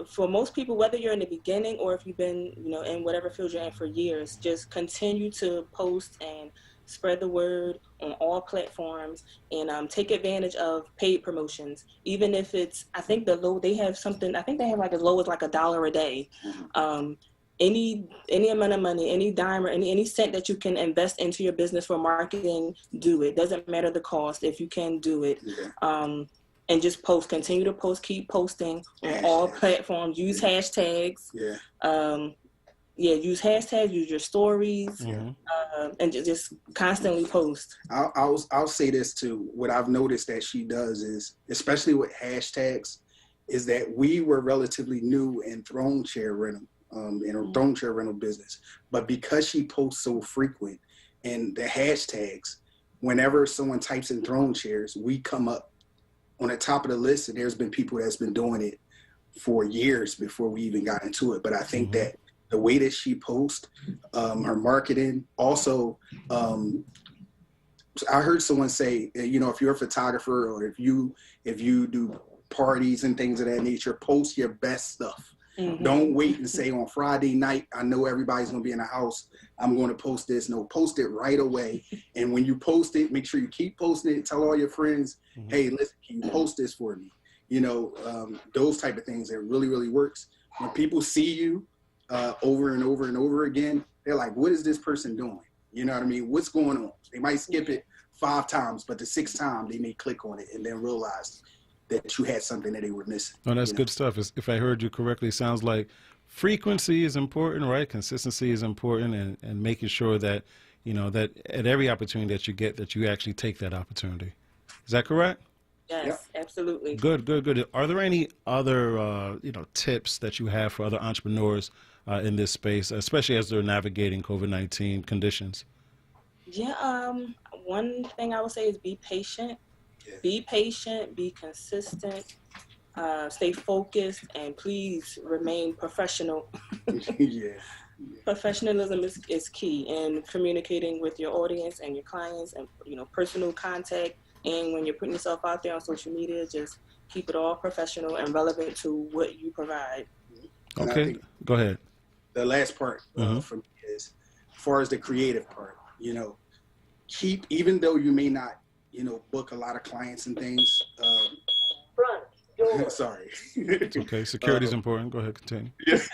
for most people, whether you're in the beginning or if you've been, in whatever field you're in for years, just continue to post and spread the word on all platforms, and take advantage of paid promotions. Even if it's, I think they have like as low as like $1 a day. Any amount of money, any dime or any cent that you can invest into your business for marketing, do it. Doesn't matter the cost if you can do it. And just continue to post, keep posting on all platforms. Use hashtags. Use hashtags, use your stories, and just constantly post. I'll say this too. What I've noticed that she does is, especially with hashtags, is that we were relatively new in throne chair rental. In a throne chair rental business, but because she posts so frequent and the hashtags, whenever someone types in throne chairs, we come up on the top of the list, and there's been people that's been doing it for years before we even got into it. But I think that the way that she posts, her marketing, also, I heard someone say, if you're a photographer or if you do parties and things of that nature, post your best stuff. Don't wait and say on Friday night, I know everybody's going to be in the house, I'm going to post this. No, post it right away. And when you post it, make sure you keep posting it. Tell all your friends, hey, listen, can you post this for me? Those type of things that really, really works. When people see you over and over and over again, they're like, what is this person doing? You know what I mean? What's going on? They might skip it 5 times, but the 6th time they may click on it and then realize that you had something that they were missing. Oh, that's good stuff. If I heard you correctly, it sounds like frequency is important, right? Consistency is important, and making sure that, that at every opportunity that you get, that you actually take that opportunity. Is that correct? Yes, absolutely. Good. Are there any other, tips that you have for other entrepreneurs in this space, especially as they're navigating COVID-19 conditions? Yeah, one thing I would say is be patient. Be patient, be consistent, stay focused, and please remain professional. Professionalism is key in communicating with your audience and your clients, and personal contact. And when you're putting yourself out there on social media, just keep it all professional and relevant to what you provide. Okay, go ahead. The last part for me is, as far as the creative part, even though you may not book a lot of clients and things. Front door. Sorry. It's okay. Security is important. Go ahead, continue. Yes,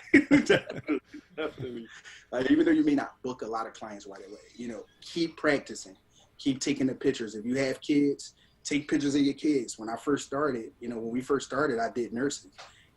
definitely. Even though you may not book a lot of clients right away, keep practicing. Keep taking the pictures. If you have kids, take pictures of your kids. When I first started, when we first started, I did nursing.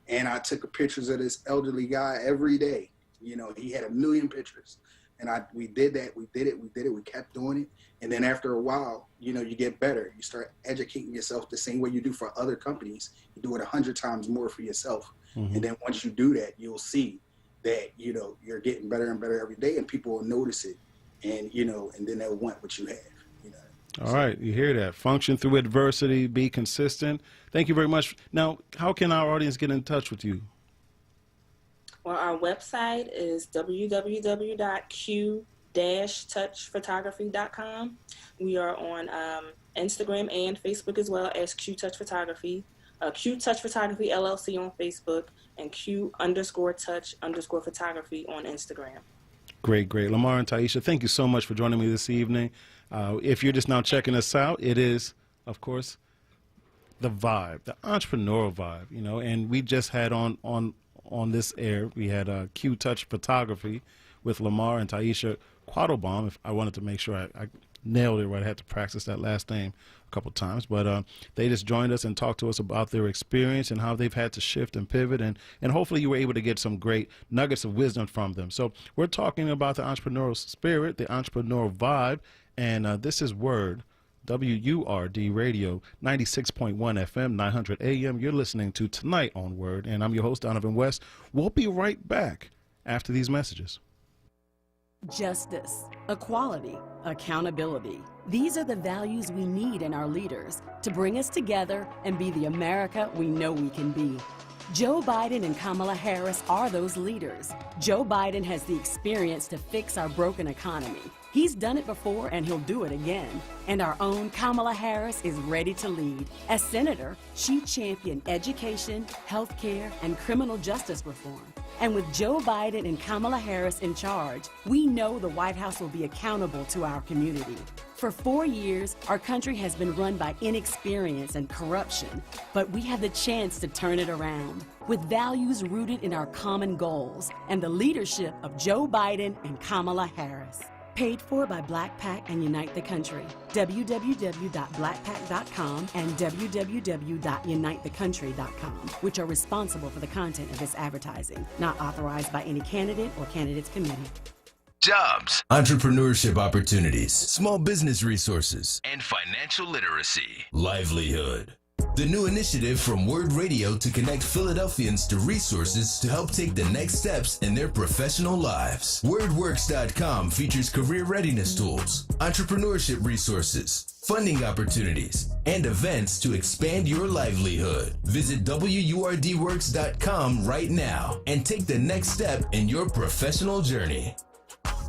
And I took pictures of this elderly guy every day. He had 1 million pictures. And we did that. We did it. We kept doing it. And then after a while, you get better. You start educating yourself the same way you do for other companies. You do it 100 times more for yourself. And then once you do that, you'll see that, you know, you're getting better and better every day, and people will notice it, and, you know, and then they'll want what you have, you know. All right, you hear that. Function through adversity, be consistent. Thank you very much. Now, how can our audience get in touch with you? Well, our website is www.q-touchphotography.com. We are on Instagram and Facebook as well as Q Touch Photography. Q Touch Photography LLC on Facebook, and Q_touch_photography on Instagram. Great, great. Lamar and Taisha, thank you so much for joining me this evening. If you're just now checking us out, it is, of course, the vibe, the entrepreneurial vibe, you know, and we just had on this air, we had Q Touch Photography with Lamar and Taisha Quattlebaum. If I wanted to make sure I nailed it right, I had to practice that last name a couple times, but they just joined us and talked to us about their experience and how they've had to shift and pivot, and hopefully you were able to get some great nuggets of wisdom from them. So we're talking about the entrepreneurial spirit, the entrepreneurial vibe, and this is Word, WURD Radio, 96.1 FM, 900 AM. You're listening to Tonight on Word, and I'm your host, Donovan West. We'll be right back after these messages. Justice, equality, accountability. These are the values we need in our leaders to bring us together and be the America we know we can be. Joe Biden and Kamala Harris are those leaders. Joe Biden has the experience to fix our broken economy. He's done it before and he'll do it again. And our own Kamala Harris is ready to lead. As senator, she championed education, health care, and criminal justice reform. And with Joe Biden and Kamala Harris in charge, we know the White House will be accountable to our community. For 4 years, our country has been run by inexperience and corruption, but we have the chance to turn it around with values rooted in our common goals and the leadership of Joe Biden and Kamala Harris. Paid for by Black PAC and Unite the Country. www.blackpac.com and www.unitethecountry.com, which are responsible for the content of this advertising, not authorized by any candidate or candidates committee. Jobs, Entrepreneurship opportunities, small business resources, and financial literacy. livelihood. The new initiative from Word Radio to connect Philadelphians to resources to help take the next steps in their professional lives. WordWorks.com features career readiness tools, entrepreneurship resources, funding opportunities, and events to expand your livelihood. Visit WURDWorks.com right now and take the next step in your professional journey.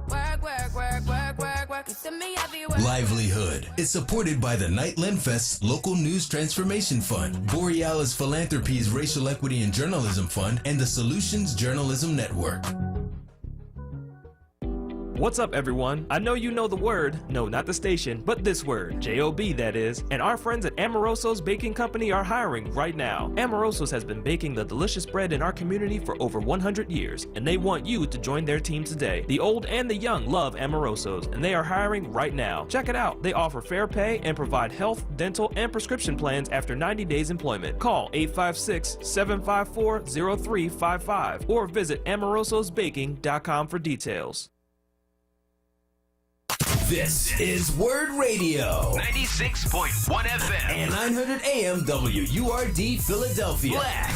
Work, work, work, work, work, work. You see me everywhere. Livelihood is supported by the Nightland Fest's Local News Transformation Fund, Borealis Philanthropies Racial Equity and Journalism Fund, and the Solutions Journalism Network. What's up, everyone? I know you know the word, no, not the station, but this word, J-O-B, that is. And our friends at Amoroso's Baking Company are hiring right now. Amoroso's has been baking the delicious bread in our community for over 100 years, and they want you to join their team today. The old and the young love Amoroso's, and they are hiring right now. Check it out. They offer fair pay and provide health, dental, and prescription plans after 90 days employment. Call 856-754-0355 or visit amorososbaking.com for details. This is Word Radio, 96.1 FM and 900 AM WURD Philadelphia. Black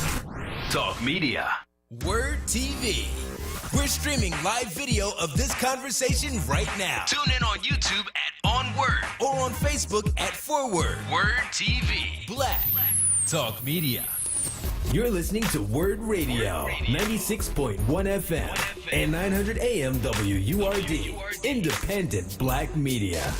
Talk Media. Word TV. We're streaming live video of this conversation right now. Tune in on YouTube at onWURD Or on Facebook at Forward. Word TV. Black Talk Media. You're listening to Word Radio, 96.1 FM and 900 AM WURD, independent black media.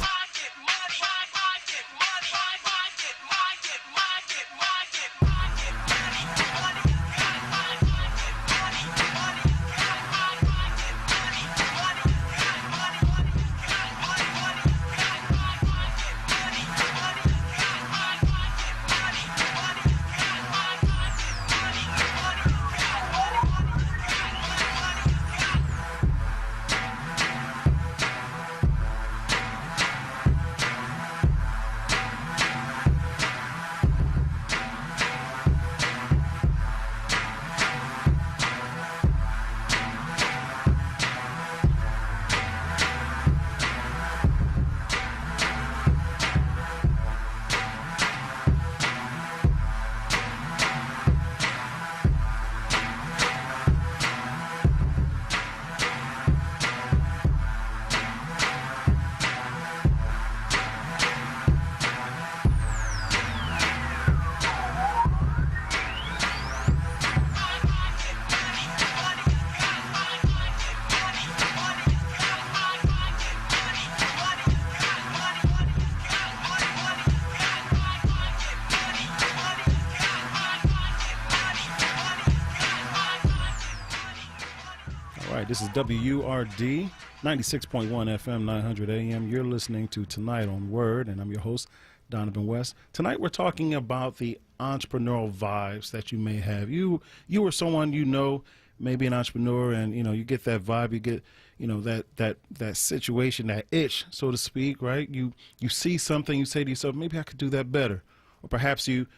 right, this is WURD, 96.1 FM, 900 AM. You're listening to Tonight on Word, and I'm your host, Donovan West. Tonight we're talking about the entrepreneurial vibes that you may have. You or someone you know may be an entrepreneur, and you get that vibe, you get that situation, that itch, so to speak, right? You see something, you say to yourself, maybe I could do that better. Or perhaps you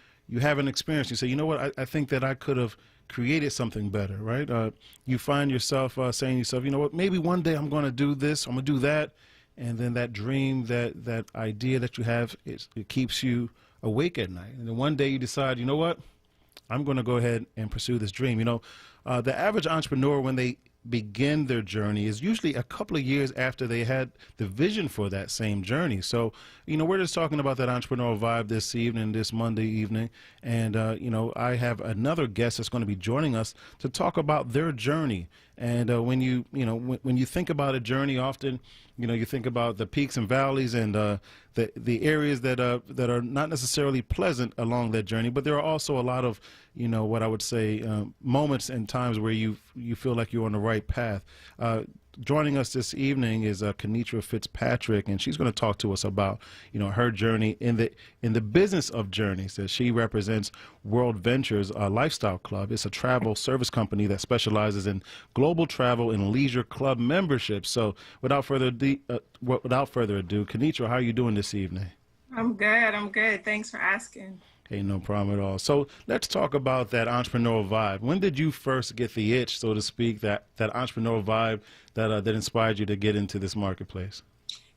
have an experience, you say, you know what, I think that I could have created something better, right? You find yourself saying to yourself, you know what, maybe one day I'm going to do this, I'm going to do that, and then that dream, that idea that you have, it keeps you awake at night. And then one day you decide, you know what, I'm going to go ahead and pursue this dream. The average entrepreneur, when they begin their journey, is usually a couple of years after they had the vision for that same journey. So, we're just talking about that entrepreneurial vibe this evening, this Monday evening. And, I have another guest that's going to be joining us to talk about their journey. And when you think about a journey, often, you think about the peaks and valleys and the areas that are not necessarily pleasant along that journey, but there are also a lot of, what I would say, moments and times where you feel like you're on the right path. Joining us this evening is Kenitra Fitzpatrick, and she's going to talk to us about her journey in the business of journeys. That she represents World Ventures Lifestyle Club. It's a travel service company that specializes in global travel and leisure club memberships. So without further ado, Kenitra, how are you doing this evening? I'm good. Thanks for asking. Hey, no problem at all. So let's talk about that entrepreneurial vibe. When did you first get the itch, so to speak, that entrepreneurial vibe that inspired you to get into this marketplace?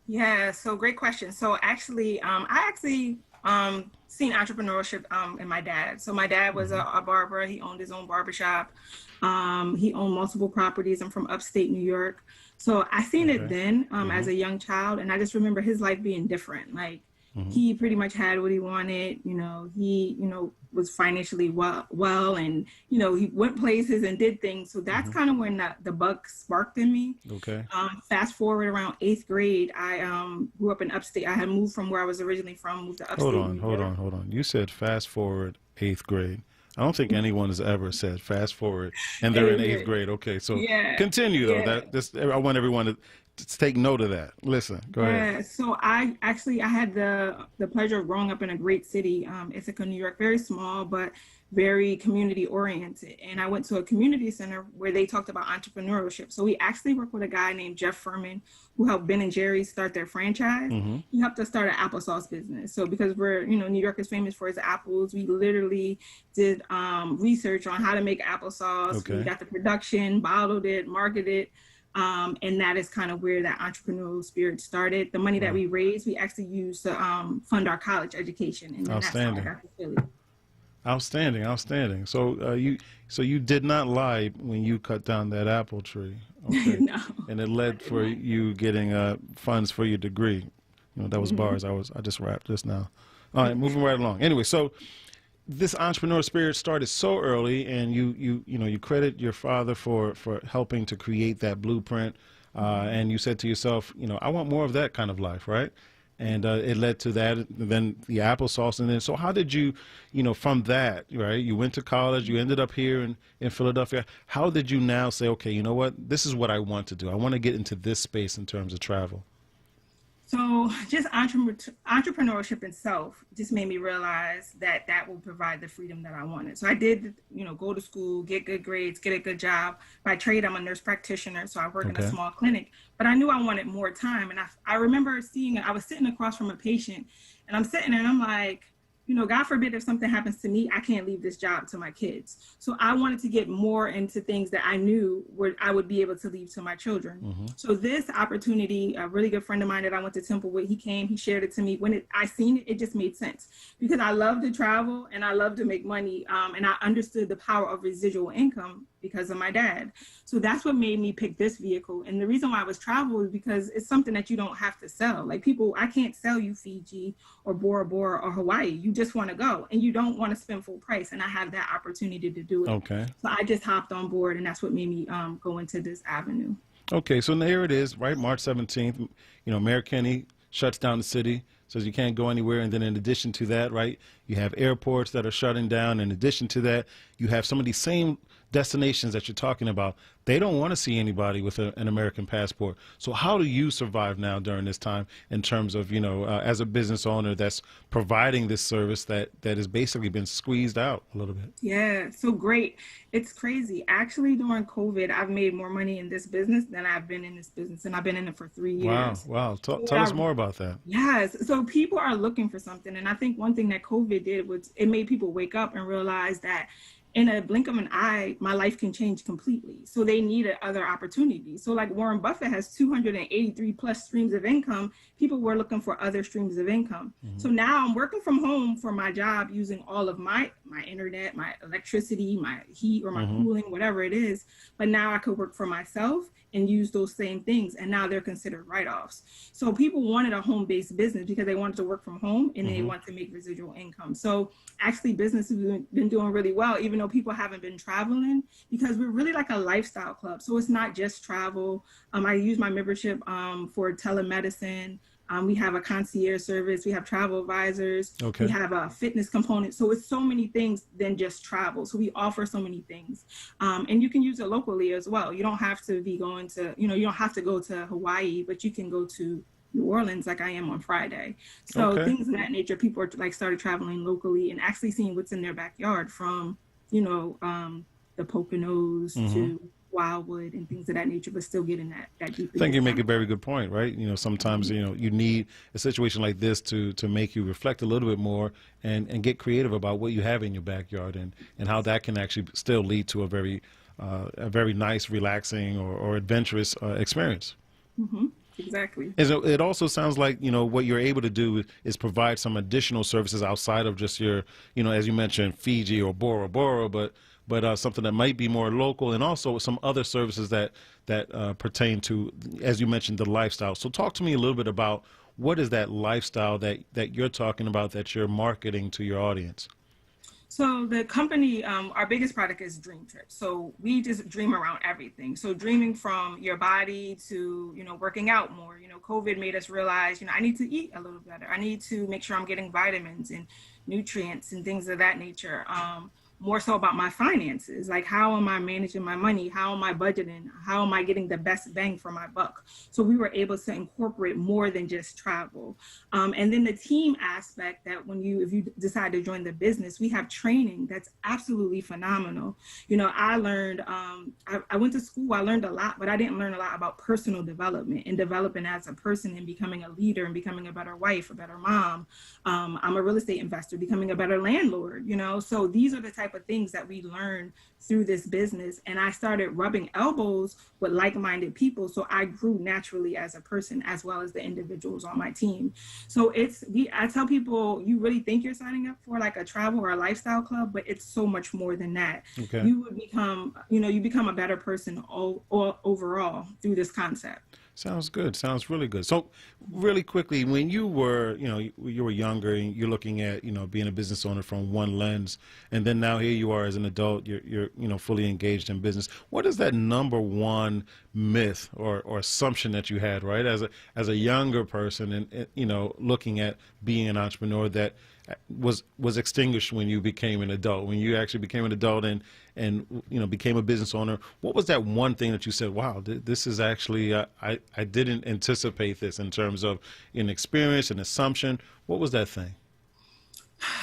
Yeah, so great question. So actually, I seen entrepreneurship in my dad. So my dad was a barber. He owned his own barbershop. He owned multiple properties. I'm from upstate New York. So I seen it then as a young child, and I just remember his life being different. Like, he pretty much had what he wanted. He was financially well, and he went places and did things. So that's kind of when the bug sparked in me. Okay. Fast forward around 8th grade, I grew up in upstate. I had moved from where I was originally from, moved to upstate. Hold on. You said fast forward 8th grade. I don't think anyone has eever said fast forward and they're in 8th grade. Okay, so continue though. I want everyone to take note of that. Listen, go ahead. Yeah, so I had the pleasure of growing up in a great city, Ithaca, New York, very small, but very community oriented. And I went to a community center where they talked about entrepreneurship. So we actually worked with a guy named Jeff Furman, who helped Ben and Jerry's start their franchise. He helped us start an applesauce business. So because New York is famous for its apples, we literally did research on how to make applesauce. Okay. We got the production, bottled it, marketed it. And that is kind of where that entrepreneurial spirit started. The money that we raised, we actually used to fund our college education. And then Outstanding. That's how I got to Philly. Outstanding. So you did not lie when you cut down that apple tree. Okay. No. And it led for you getting funds for your degree. That was bars I just rapped just now. All right, moving right along. Anyway, so this entrepreneur spirit started so early, and you credit your father for helping to create that blueprint, and you said to yourself, I want more of that kind of life, right? And it led to that, then the applesauce, and then so how did you, from that, right? You went to college, you ended up here in Philadelphia. How did you now say, okay, you know what, this is what I want to do. I want to get into this space in terms of travel. So just entrepreneurship itself just made me realize that will provide the freedom that I wanted. So I did, go to school, get good grades, get a good job. By trade, I'm a nurse practitioner, so I work in a small clinic. But I knew I wanted more time. And I remember I was sitting across from a patient, and I'm sitting there and I'm like, God forbid if something happens to me, I can't leave this job to my kids. So I wanted to get more into things that I knew I would be able to leave to my children. So this opportunity, a really good friend of mine that I went to Temple with, he came, he shared it to me. When I seen it, it just made sense because I love to travel and I love to make money. And I understood the power of residual income because of my dad. So that's what made me pick this vehicle. And the reason why I was travel is because it's something that you don't have to sell. Like I can't sell you Fiji or Bora Bora or Hawaii. You just want to go and you don't want to spend full price. And I have that opportunity to do it. Okay. So I just hopped on board, and that's what made me go into this avenue. Okay. So there it is, right? March 17th, Mayor Kenny shuts down the city, says you can't go anywhere. And then in addition to that, right, you have airports that are shutting down. In addition to that, you have some of these same destinations that you're talking about, they don't want to see anybody with an American passport. So how do you survive now during this time in terms of, as a business owner that's providing this service that has basically been squeezed out a little bit? Yeah, so great. It's crazy. Actually, during COVID, I've made more money in this business than I've been in this business, and I've been in it for 3 years. Wow. Tell us more about that. Yes. So people are looking for something. And I think one thing that COVID did was it made people wake up and realize that in a blink of an eye, my life can change completely. So they needed other opportunities. So like Warren Buffett has 283 plus streams of income. People were looking for other streams of income. Mm-hmm. So now I'm working from home for my job using all of my internet, my electricity, my heat or my cooling, whatever it is. But now I could work for myself and use those same things. And now they're considered write-offs. So people wanted a home-based business because they wanted to work from home and they want to make residual income. So actually business has been doing really well, even though people haven't been traveling, because we're really like a lifestyle club. So it's not just travel. I use my membership for telemedicine. We have a concierge service. We have travel advisors. Okay. We have a fitness component. So it's so many things than just travel. So we offer so many things. And you can use it locally as well. You don't have to be going to, you don't have to go to Hawaii, but you can go to New Orleans like I am on Friday. So things of that nature, people are like started traveling locally and actually seeing what's in their backyard from, the Poconos to Wildwood and things of that nature, but still getting that deep. I think you make a very good point, right? Sometimes, you need a situation like this to make you reflect a little bit more and get creative about what you have in your backyard and how that can actually still lead to a very nice, relaxing or adventurous experience. Mm-hmm. Exactly. And so it also sounds like, what you're able to do is provide some additional services outside of just your, as you mentioned, Fiji or Bora Bora, but something that might be more local, and also some other services that pertain to, as you mentioned, the lifestyle. So talk to me a little bit about what is that lifestyle that you're talking about that you're marketing to your audience? So the company, our biggest product is Dream Trips. So we just dream around everything. So dreaming from your body to, working out more. COVID made us realize, I need to eat a little better. I need to make sure I'm getting vitamins and nutrients and things of that nature. More so about my finances, like how am I managing my money? How am I budgeting? How am I getting the best bang for my buck? So we were able to incorporate more than just travel. And then the team aspect that if you decide to join the business, we have training that's absolutely phenomenal. I learned, I went to school, I learned a lot, but I didn't learn a lot about personal development and developing as a person and becoming a leader and becoming a better wife, a better mom. I'm a real estate investor, becoming a better landlord, so these are the type of things that we learn through this business. And I started rubbing elbows with like-minded people. So I grew naturally as a person, as well as the individuals on my team. So I tell people, you really think you're signing up for like a travel or a lifestyle club, but it's so much more than that. Okay. You would become, you become a better person overall through this concept. Sounds good. Sounds really good. So really quickly, when you were, you were younger and you're looking at, being a business owner from one lens, and then now here you are as an adult, you're fully engaged in business. What is that number one myth or assumption that you had, right? As a younger person and, looking at being an entrepreneur that was extinguished when you became an adult, when you actually became an adult and became a business owner? What was that one thing that you said, wow, this is actually, I didn't anticipate this in terms of an experience, an assumption? What was that thing?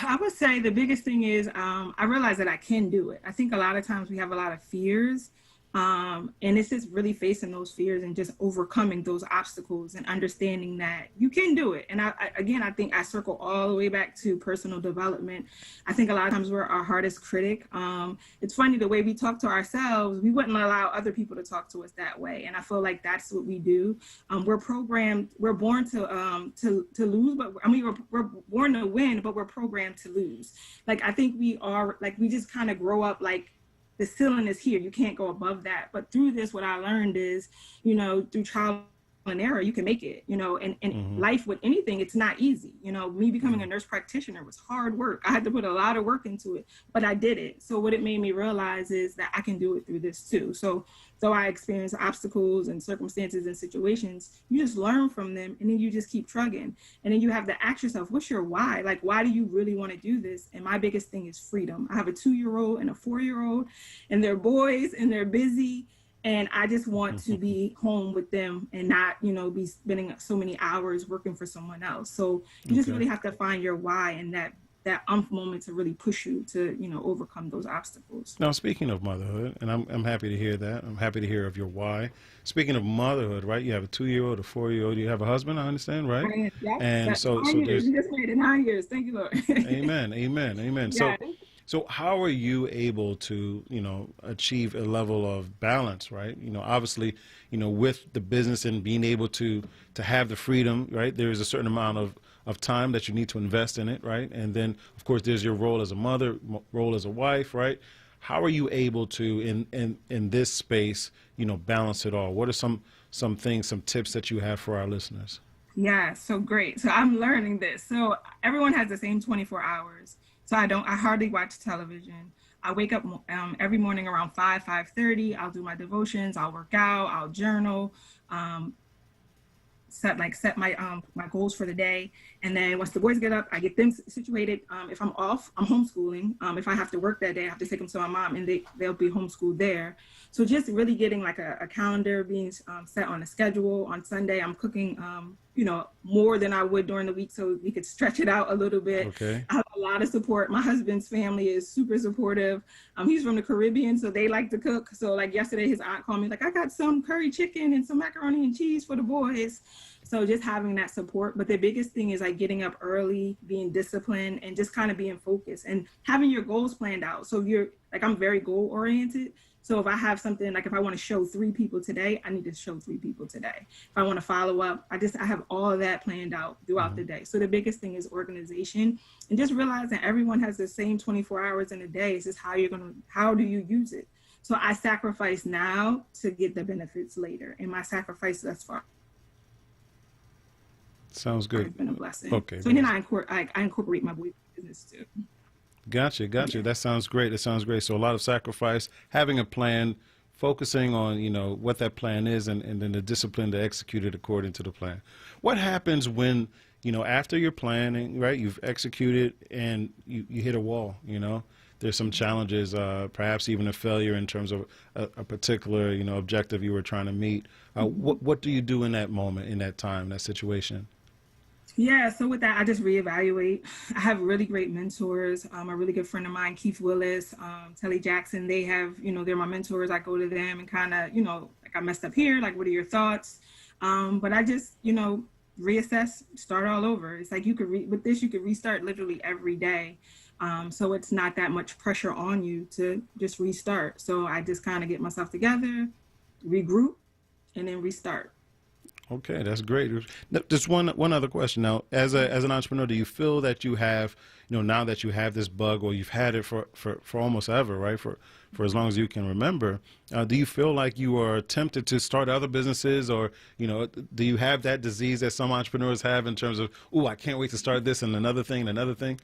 I would say the biggest thing is I realized that I can do it. I think a lot of times we have a lot of fears. And it's just really facing those fears and just overcoming those obstacles and understanding that you can do it. And I think I circle all the way back to personal development. I think a lot of times we're our hardest critic. It's funny the way we talk to ourselves, we wouldn't allow other people to talk to us that way. And I feel like that's what we do. We're programmed, we're born to lose, but we're born to win, but we're programmed to lose. Like, I think we just kind of grow up like, the ceiling is here. You can't go above that. But through this, what I learned is, through trial and error, you can make it, you know, and life with anything, it's not easy. You know, me becoming a nurse practitioner was hard work. I had to put a lot of work into it, but I did it. So what it made me realize is that I can do it through this too. So I experience obstacles and circumstances and situations, you just learn from them, and then you just keep trugging. And then you have to ask yourself, what's your why? Like, why do you really want to do this? And my biggest thing is freedom. I have a 2-year-old and a 4-year-old, and they're boys and they're busy. And I just want to be home with them and not, you know, be spending so many hours working for someone else. So you just really have to find your why, and that moment to really push you to, you know, overcome those obstacles. Now, speaking of motherhood, and I'm happy to hear that. I'm happy to hear of your why. Speaking of motherhood, right? You have a 2-year-old, a 4-year-old. You have a husband, I understand, right? Yes, and so there's... You just made it 9 years. Thank you, Lord. Amen, amen, amen. Yeah. So how are you able to, you know, achieve a level of balance, right? You know, obviously, you know, with the business and being able to have the freedom, right? There is a certain amount of time that you need to invest in it, right? And then, of course, there's your role as a mother, role as a wife, right? How are you able to, in this space, you know, balance it all? What are some things, some tips that you have for our listeners? Yeah, so great. So I'm learning this. So everyone has the same 24 hours. So I hardly watch television. I wake up every morning around 5:30. I'll do my devotions. I'll work out. I'll journal. Set my my goals for the day. And then once the boys get up, I get them situated. If I'm off, I'm homeschooling. If I have to work that day, I have to take them to my mom, and they'll be homeschooled there. So just really getting like a calendar being set on a schedule. On Sunday, I'm cooking, you know, more than I would during the week, so we could stretch it out a little bit. Okay. I have a lot of support. My husband's family is super supportive. He's from the Caribbean, so they like to cook. So like yesterday, his aunt called me like, I got some curry chicken and some macaroni and cheese for the boys. So just having that support. But the biggest thing is like getting up early, being disciplined, and just kind of being focused and having your goals planned out. So you're like, I'm very goal oriented. So if I have something, like if I want to show 3 people today, I need to show 3 people today. If I want to follow up, I have all of that planned out throughout the day. So the biggest thing is organization, and just realizing everyone has the same 24 hours in a day. It's just how do you use it? So I sacrifice now to get the benefits later. And my sacrifice thus far sounds good. It's been a blessing. Okay. So then I incorporate my boy business too. Gotcha. Yeah. That sounds great. So a lot of sacrifice, having a plan, focusing on, you know, what that plan is, and then the discipline to execute it according to the plan. What happens when, you know, after you're planning, right, you've executed and you hit a wall, you know? There's some challenges, perhaps even a failure in terms of a particular, you know, objective you were trying to meet. What do you do in that moment, in that time, that situation? Yeah, so with that, I just reevaluate. I have really great mentors. A really good friend of mine, Keith Willis, Telly Jackson, they have, you know, they're my mentors. I go to them and kind of, you know, like I messed up here, like, what are your thoughts? But I just, you know, reassess, start all over. It's like you could, with this, you could restart literally every day. So it's not that much pressure on you to just restart. So I just kind of get myself together, regroup, and then restart. Okay, that's great. Just one other question. Now, as an entrepreneur, do you feel that you have, you know, now that you have this bug, or you've had it for almost ever, right? For as long as you can remember, do you feel like you are tempted to start other businesses, or, you know, do you have that disease that some entrepreneurs have in terms of, oh, I can't wait to start this and another thing and another thing?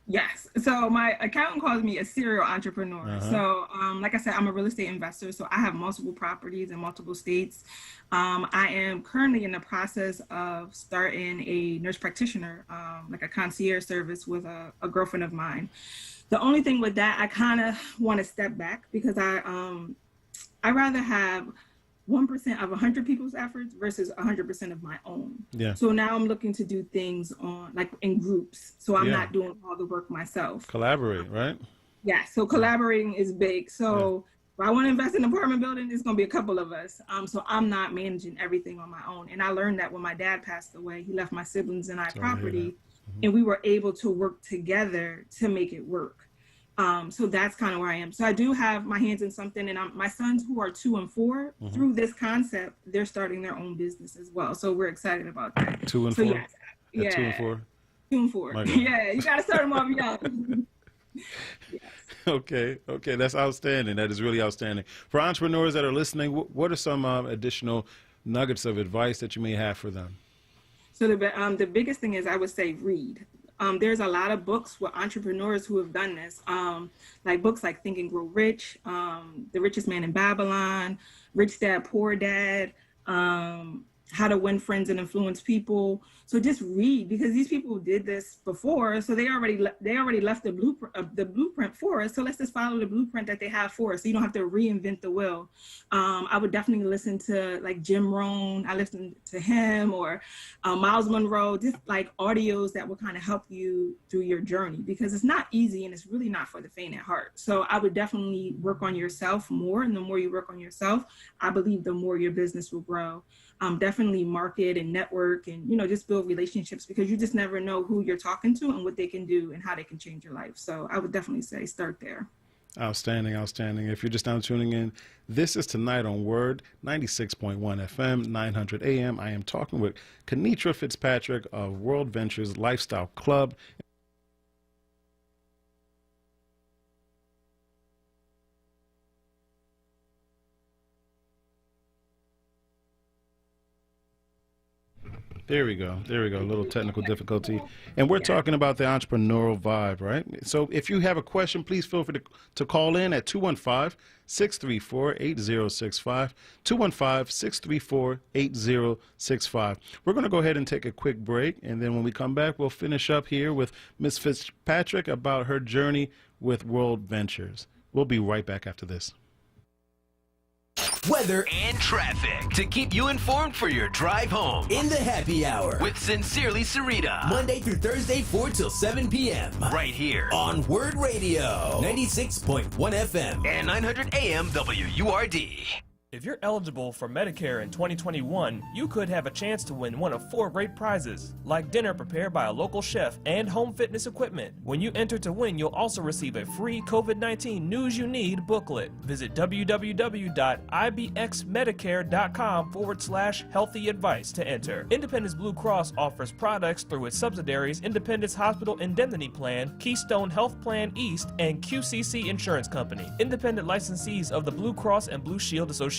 Yes. So my accountant calls me a serial entrepreneur. So like I said, I'm a real estate investor. So I have multiple properties in multiple states. I am currently in the process of starting a nurse practitioner, like a concierge service with a girlfriend of mine. The only thing with that, I kind of want to step back, because I rather have 1% of 100 people's efforts versus 100% of my own. Yeah. So now I'm looking to do things in groups. So I'm not doing all the work myself. Collaborate, right? Yeah. So collaborating is big. So if I want to invest in an apartment building, it's going to be a couple of us. So I'm not managing everything on my own. And I learned that when my dad passed away. He left my siblings and I property, and we were able to work together to make it work. So that's kind of where I am. So I do have my hands in something, and my sons, who are 2 and 4, through this concept, they're starting their own business as well. So we're excited about that. 2 and 4? Yes, yeah. 2 and 4? 2 and 4. Yeah, you got to start them off young. Yes. Okay, that's outstanding. That is really outstanding. For entrepreneurs that are listening, what are some additional nuggets of advice that you may have for them? So the biggest thing is, I would say, read. There's a lot of books with entrepreneurs who have done this, like books like Think and Grow Rich, The Richest Man in Babylon, Rich Dad, Poor Dad, How to Win Friends and Influence People. So just read, because these people did this before, so they already left the blueprint for us. So let's just follow the blueprint that they have for us. So you don't have to reinvent the wheel. I would definitely listen to like Jim Rohn. I listened to him, or Miles Monroe, just like audios that will kind of help you through your journey, because it's not easy and it's really not for the faint at heart. So I would definitely work on yourself more, and the more you work on yourself, I believe the more your business will grow. Definitely market and network, and just build relationships, because you just never know who you're talking to and what they can do and how they can change your life. So I would definitely say start there. Outstanding, outstanding. If you're just now tuning in, this is Tonight on Word, 96.1 FM, 900 AM. I am talking with Kenitra Fitzpatrick of World Ventures Lifestyle Club. There we go. There we go. A little technical difficulty. And we're talking about the entrepreneurial vibe, right? So if you have a question, please feel free to call in at 215-634-8065, 215-634-8065. We're going to go ahead and take a quick break, and then when we come back, we'll finish up here with Ms. Fitzpatrick about her journey with World Ventures. We'll be right back after this. Weather and traffic to keep you informed for your drive home. In the happy hour With Sincerely Sarita. Monday through Thursday, 4 till 7 p.m. Right here on Word Radio, 96.1 FM and 900 AM WURD. If you're eligible for Medicare in 2021, you could have a chance to win one of 4 great prizes, like dinner prepared by a local chef and home fitness equipment. When you enter to win, you'll also receive a free COVID-19 News You Need booklet. Visit www.ibxmedicare.com/healthy advice to enter. Independence Blue Cross offers products through its subsidiaries Independence Hospital Indemnity Plan, Keystone Health Plan East, and QCC Insurance Company, independent licensees of the Blue Cross and Blue Shield Association.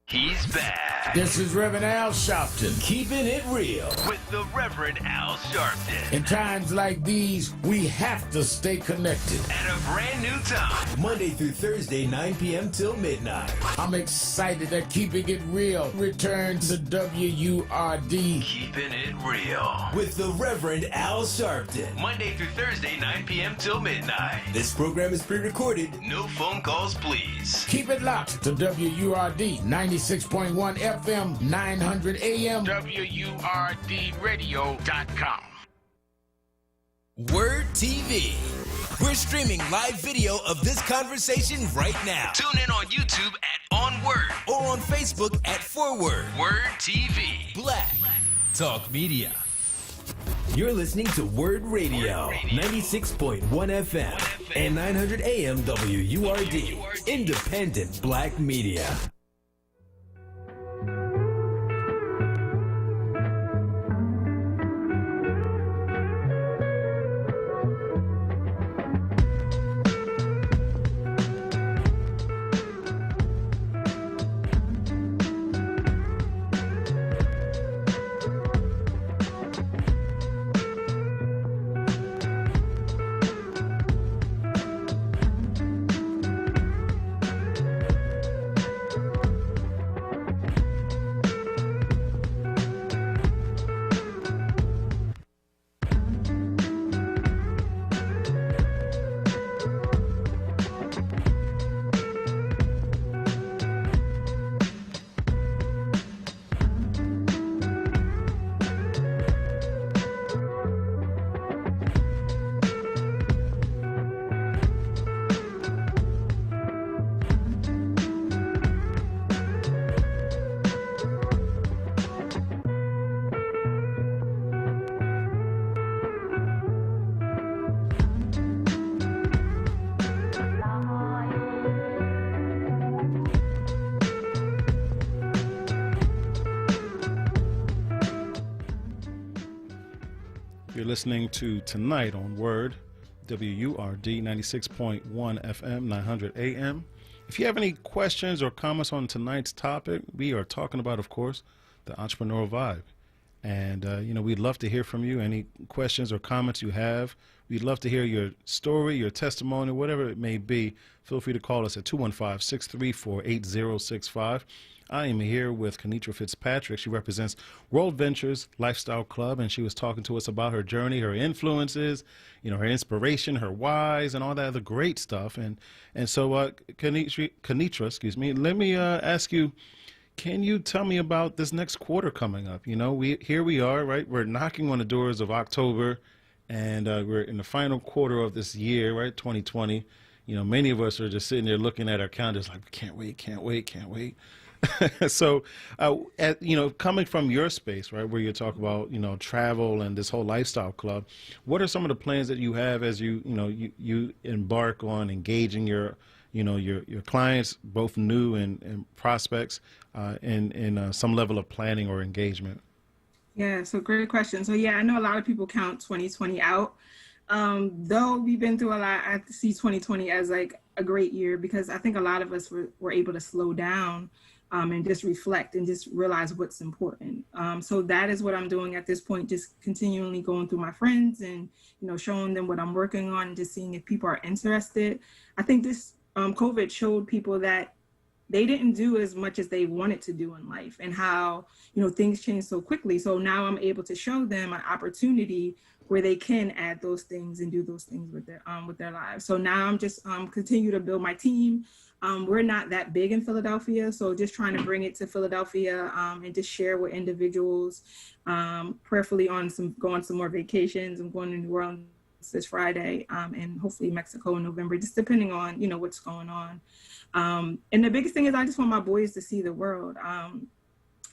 He's back. This is Reverend Al Sharpton. Keeping it real with the Reverend Al Sharpton. In times like these, we have to stay connected. At a brand new time. Monday through Thursday, 9 p.m. till midnight. I'm excited that Keeping It Real returns to WURD. Keeping it real. With the Reverend Al Sharpton. Monday through Thursday, 9 p.m. till midnight. This program is pre-recorded. No phone calls, please. Keep it locked to WURD 96.1 FM, 900 AM, WURDradio.com. Word TV. We're streaming live video of this conversation right now. Tune in on YouTube at onWURD or on Facebook at Forward. Word TV. Black Talk Media. You're listening to Word Radio, 96.1 FM and 900 AM WURD. Independent Black Media. You're listening to Tonight on Word, WURD 96.1 FM, 900 AM. If you have any questions or comments on tonight's topic, we are talking about, of course, the entrepreneurial vibe. And, we'd love to hear from you. Any questions or comments you have, we'd love to hear your story, your testimony, whatever it may be. Feel free to call us at 215-634-8065. I am here with Kenitra Fitzpatrick. She represents World Ventures Lifestyle Club, and she was talking to us about her journey, her influences, her inspiration, her whys, and all that other great stuff. And so, Kenitra, excuse me, let me ask you, can you tell me about this next quarter coming up? Here we are, right? We're knocking on the doors of October, and we're in the final quarter of this year, right? 2020. Many of us are just sitting there looking at our calendars like, can't wait, can't wait, can't wait. So, coming from your space, right, where you talk about, travel and this whole lifestyle club, what are some of the plans that you have as you embark on engaging your clients, both new and prospects, in some level of planning or engagement? Yeah, so great question. So I know a lot of people count 2020 out. Though we've been through a lot, I see 2020 as like a great year because I think a lot of us were able to slow down and just reflect and just realize what's important. So that is what I'm doing at this point, just continually going through my friends and, showing them what I'm working on and just seeing if people are interested. I think this COVID showed people that they didn't do as much as they wanted to do in life and how, things change so quickly. So now I'm able to show them an opportunity where they can add those things and do those things with their lives. So now I'm just continue to build my team. We're not that big in Philadelphia, so just trying to bring it to Philadelphia and just share with individuals, prayerfully go on some more vacations. I'm going to New Orleans this Friday and hopefully Mexico in November, just depending on, what's going on. And the biggest thing is I just want my boys to see the world.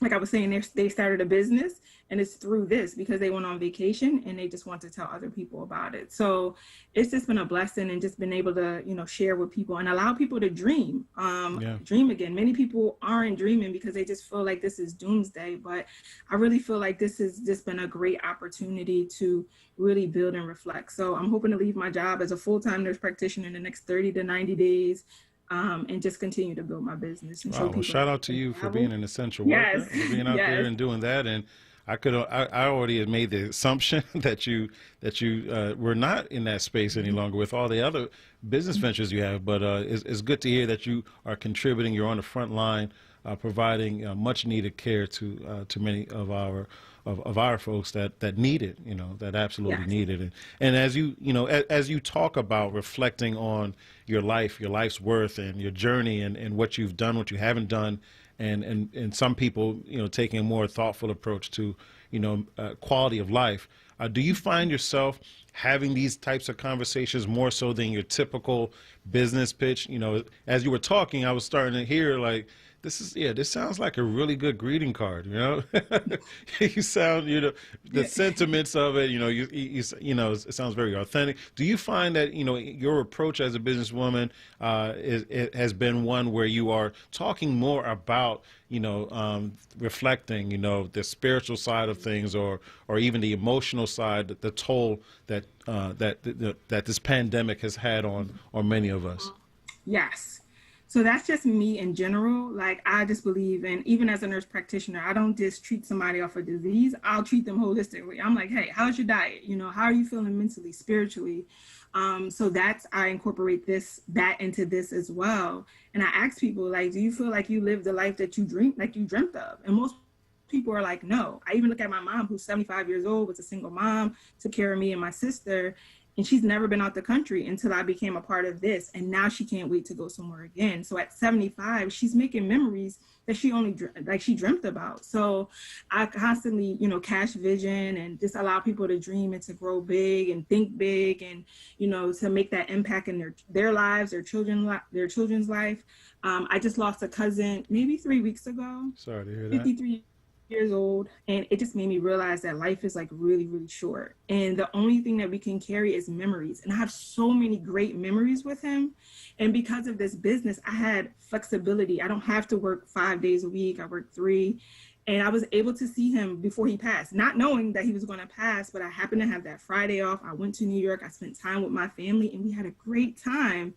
Like I was saying, they started a business and it's through this because they went on vacation and they just want to tell other people about it. So it's just been a blessing and just been able to, share with people and allow people to dream, dream again. Many people aren't dreaming because they just feel like this is doomsday, but I really feel like this has just been a great opportunity to really build and reflect. So I'm hoping to leave my job as a full-time nurse practitioner in the next 30 to 90 days. And just continue to build my business. And show people shout out to you for being an essential worker, for being out there and doing that. And I already had made the assumption that you were not in that space any longer with all the other business ventures you have. But it's good to hear that you are contributing. You're on the front line, providing much needed care to many of our folks that need it, that absolutely need it. And as as you talk about reflecting on your life's worth and your journey and what you've done, what you haven't done, and some people, taking a more thoughtful approach to, quality of life. Do you find yourself having these types of conversations more so than your typical business pitch? As you were talking, I was starting to hear like, this sounds like a really good greeting card, you sound, the sentiments of it, it sounds very authentic. Do you find that, your approach as a businesswoman it has been one where you are talking more about, reflecting, the spiritual side of things or even the emotional side, the toll that this pandemic has had on many of us? Yes. So that's just me in general. Like, I just believe, and even as a nurse practitioner, I don't just treat somebody off a disease. I'll treat them holistically. I'm like, hey, how's your diet? How are you feeling mentally, spiritually? So I incorporate that into this as well. And I ask people, like, do you feel like you lived the life that you dreamt of? And most people are like, no. I even look at my mom, who's 75 years old, was a single mom, took care of me and my sister. And she's never been out the country until I became a part of this. And now she can't wait to go somewhere again. So at 75, she's making memories that she dreamt about. So I constantly, cash vision and just allow people to dream and to grow big and think big and, to make that impact in their lives, their children's life. I just lost a cousin maybe 3 weeks ago. Sorry to hear that. 53 years old, and it just made me realize that life is like really, really short, and the only thing that we can carry is memories. And I have so many great memories with him, and because of this business I had flexibility. I don't have to work 5 days a week. I work 3, And I was able to see him before he passed, not knowing that he was going to pass, but I happened to have that Friday off. I went to New York. I spent time with my family, and we had a great time.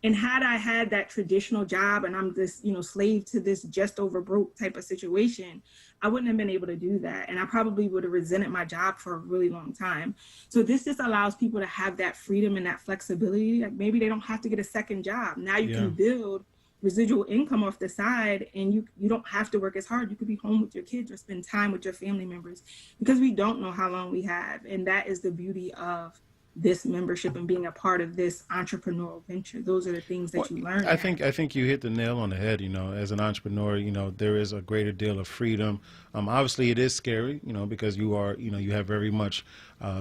And had I had that traditional job and I'm this, slave to this just over broke type of situation, I wouldn't have been able to do that. And I probably would have resented my job for a really long time. So this just allows people to have that freedom and that flexibility. Like maybe they don't have to get a second job. Now you can build residual income off the side, and you don't have to work as hard. You could be home with your kids or spend time with your family members, because we don't know how long we have. And that is the beauty of this membership and being a part of this entrepreneurial venture. Those are the things that you learn. I think you hit the nail on the head. As an entrepreneur, there is a greater deal of freedom. Obviously it is scary, because you are, you have very much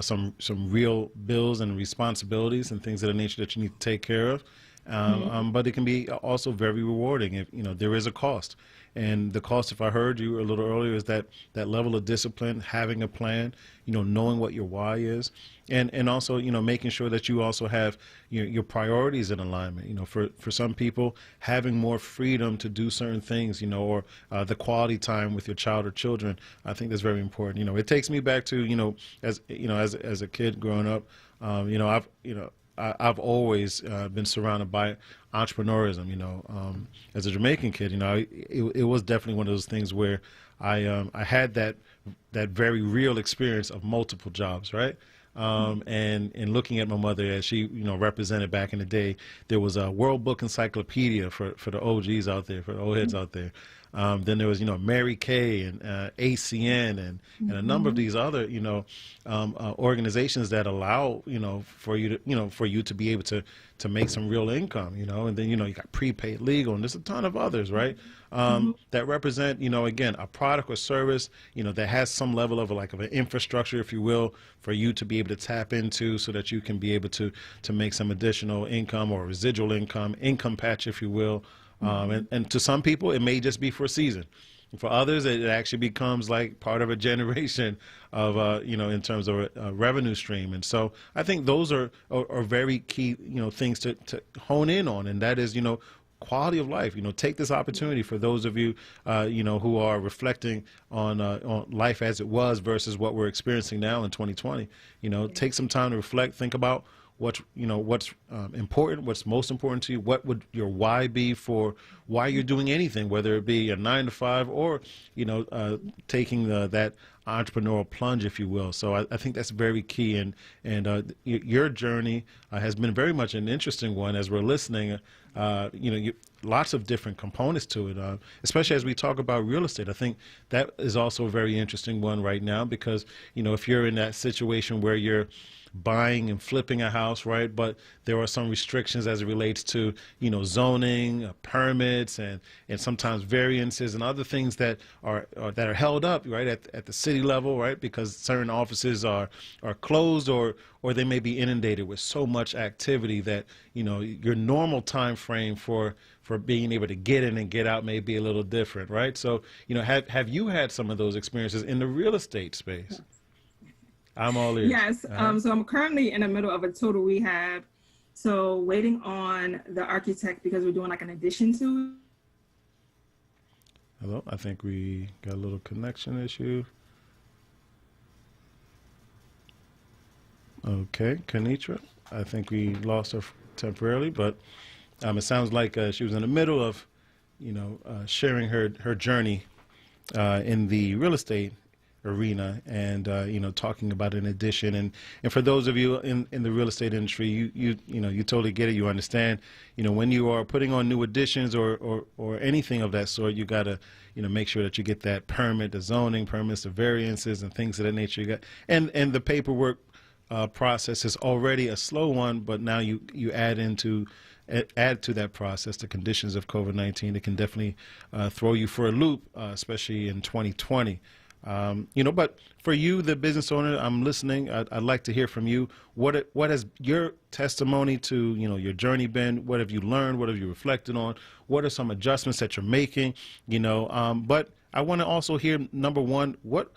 some real bills and responsibilities and things of the nature that you need to take care of. But it can be also very rewarding if, there is a cost. And the cost, if I heard you a little earlier, is that level of discipline, having a plan, knowing what your why is, and also, making sure that you also have your priorities in alignment. For some people, having more freedom to do certain things, or the quality time with your child or children, I think that's very important. It takes me back to, as a kid growing up, I've always been surrounded by entrepreneurism. As a Jamaican kid, it was definitely one of those things where I had that very real experience of multiple jobs, right? And looking at my mother as she, represented back in the day, there was a World Book Encyclopedia for the OGs out there, for the old heads out there. Then there was, Mary Kay and ACN and a number of these other, organizations that allow, for you to be able to make some real income, and then, you got prepaid legal, and there's a ton of others, right? That represent, again, a product or service, that has some level of an infrastructure, if you will, for you to be able to tap into so that you can be able to make some additional income or residual income patch, if you will. And to some people, it may just be for a season. For others, it actually becomes like part of a generation of, in terms of a revenue stream. And so I think those are very key, things to hone in on. And that is, quality of life. Take this opportunity for those of you, who are reflecting on life as it was versus what we're experiencing now in 2020. Take some time to reflect, think about what's important, what's most important to you, what would your why be for why you're doing anything, whether it be a 9-to-5 or, taking that entrepreneurial plunge, if you will. So I think that's very key. And your journey has been very much an interesting one as we're listening. Lots of different components to it, especially as we talk about real estate. I think that is also a very interesting one right now because, if you're in that situation where you're buying and flipping a house, right? But there are some restrictions as it relates to, zoning, permits, and sometimes variances and other things that are held up, right, at the city level, right? Because certain offices are closed or they may be inundated with so much activity that, your normal time frame for being able to get in and get out may be a little different, right? So, have you had some of those experiences in the real estate space? I'm all ears. Yes. So I'm currently in the middle of a total rehab. So waiting on the architect because we're doing an addition to it. Hello. I think we got a little connection issue. Okay, Kenitra. I think we lost her temporarily, but it sounds like she was in the middle of, sharing her journey in the real estate arena and talking about an addition and for those of you in the real estate industry, you totally get it. You understand, when you are putting on new additions or anything of that sort, you got to make sure that you get that permit, the zoning permits, the variances and things of that nature. You got and the paperwork process is already a slow one, but now you add to that process the conditions of COVID-19. It can definitely throw you for a loop, especially in 2020. But for you, the business owner, I'm listening. I'd like to hear from you. What has your testimony to, your journey been? What have you learned? What have you reflected on? What are some adjustments that you're making? But I want to also hear, number one, what